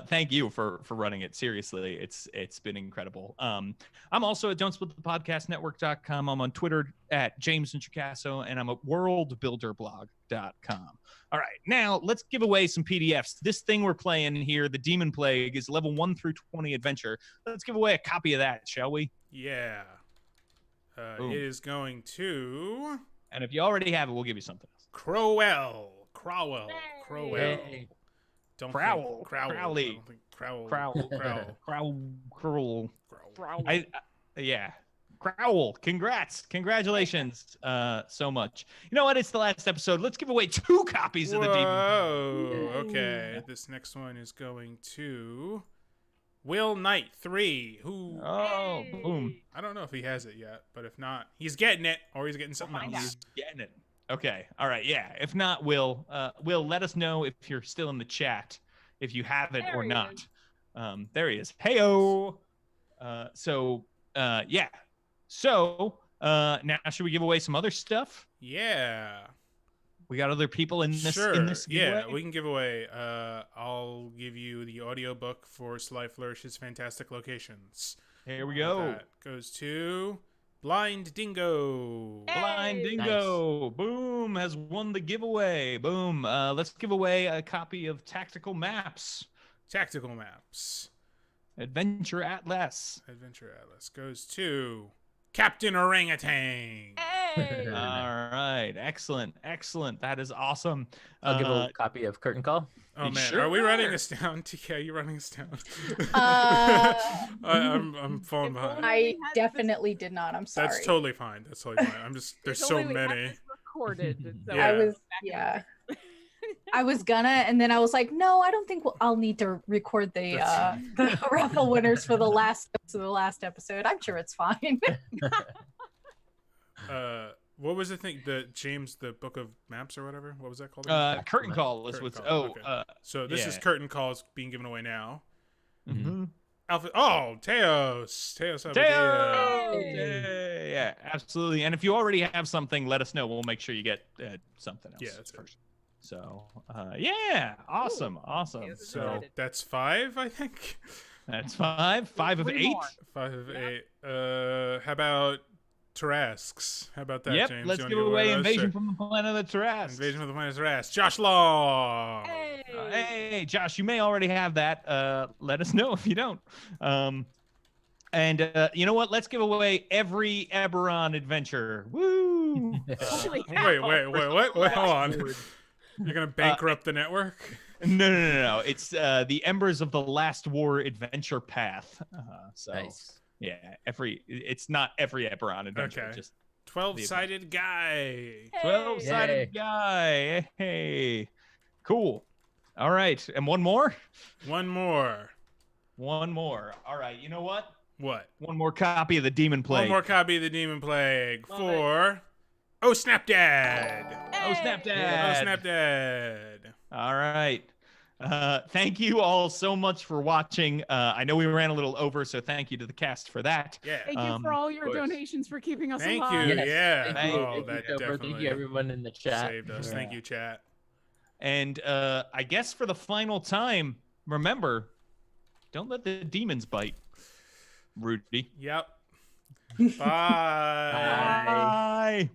Thank you for running it. Seriously, it's been incredible. I'm also at don'tsplitthepodcastnetwork.com. I'm on Twitter at James and Chicasso, and I'm at worldbuilderblog.com. All right, now let's give away some PDFs. This thing we're playing here, the Demonplague, is level 1 through 20 adventure. Let's give away a copy of that, shall we? Yeah. It is going to... And if you already have it, we'll give you something else. Crowell. Crowell. Hey. Don't Crowl. think Crowell. Crowley. I don't think Crowl. Crowl. Crowl. Crowl. Yeah. Crowl. Congratulations so much. You know what? It's the last episode. Let's give away 2 copies of the Demon. Whoa. Okay. This next one is going to Will Knight 3. Who? Oh, boom. I don't know if he has it yet, but if not, he's getting it, or he's getting something find else. Getting it. Okay. All right. Yeah. If not, Will, let us know if you're still in the chat, if you have it There or he not. is. There he is. Heyo. Yeah. So, now should we give away some other stuff? Yeah. We got other people in this. Sure. In this giveaway? Yeah, we can give away. I'll give you the audiobook for Sly Flourish's Fantastic Locations. Here we go. That goes to Blind Dingo. Blind Dingo. Boom has won the giveaway. Boom. Let's give away a copy of Tactical Maps. Tactical Maps. Adventure Atlas. Adventure Atlas goes to Captain Orangutan. Hey. All right. Excellent. That is awesome. I'll give a copy of Curtain Call. Oh man, Sure. are we writing this down? TK, are you writing this down? I'm falling behind. I definitely did not. I'm sorry. That's totally fine. That's totally fine. I'm just there's If so only we had many. this recorded. and so Yeah. I was, yeah. I was gonna, and then I was like, no, I don't think I'll need to record the raffle winners for the last episode. I'm sure it's fine. What was the thing? The Book of Maps or whatever. What was that called? Curtain Call is Curtain what's. Call, Oh. okay. So this is yeah. Curtain Calls being given away now. Mm-hmm. Alpha. Oh, Teos. Abadía. Yeah, absolutely. And if you already have something, let us know. We'll make sure you get something else. Yeah, that's first. So, yeah, awesome. Yes, So excited. that's 5, I think. That's 5. 5 of 3 8. more. 5 of Yeah. 8. How about Tarrasques? How about that, Yep, James? let's You give wanna away those? Invasion Sure. from the Planet of the Tarrasques. Invasion of the Planet of Tarrasques. Josh Long. Hey. Hey, Josh, you may already have that. Let us know if you don't. And you know what? Let's give away every Eberron adventure. Woo! Holy cow. Wait, what? Wait, hold on. You're gonna bankrupt the network? No. It's the Embers of the Last War adventure path. So Nice. yeah, it's not every Eberron adventure. Okay. Just 12-sided guy. 12-sided guy. Hey, cool. All right, and one more. One more. All right, you know what? What? One more copy of the Demonplague. One more copy of the Demonplague Love for Oh Snap Dad. Oh, Snap Oh Dad. Snap Dad. All right. Thank you all so much for watching. I know we ran a little over, so thank you to the cast for that. Yeah. Thank you for all your course. donations for keeping us Thank alive. you. Yes, Yeah. Thank you. Oh, Thank that you, Topher. definitely Thank you, everyone in the chat. saved us. Yeah. Thank you, chat. And I guess for the final time, remember, don't let the demons bite, Rudy. Yep. Bye. Bye.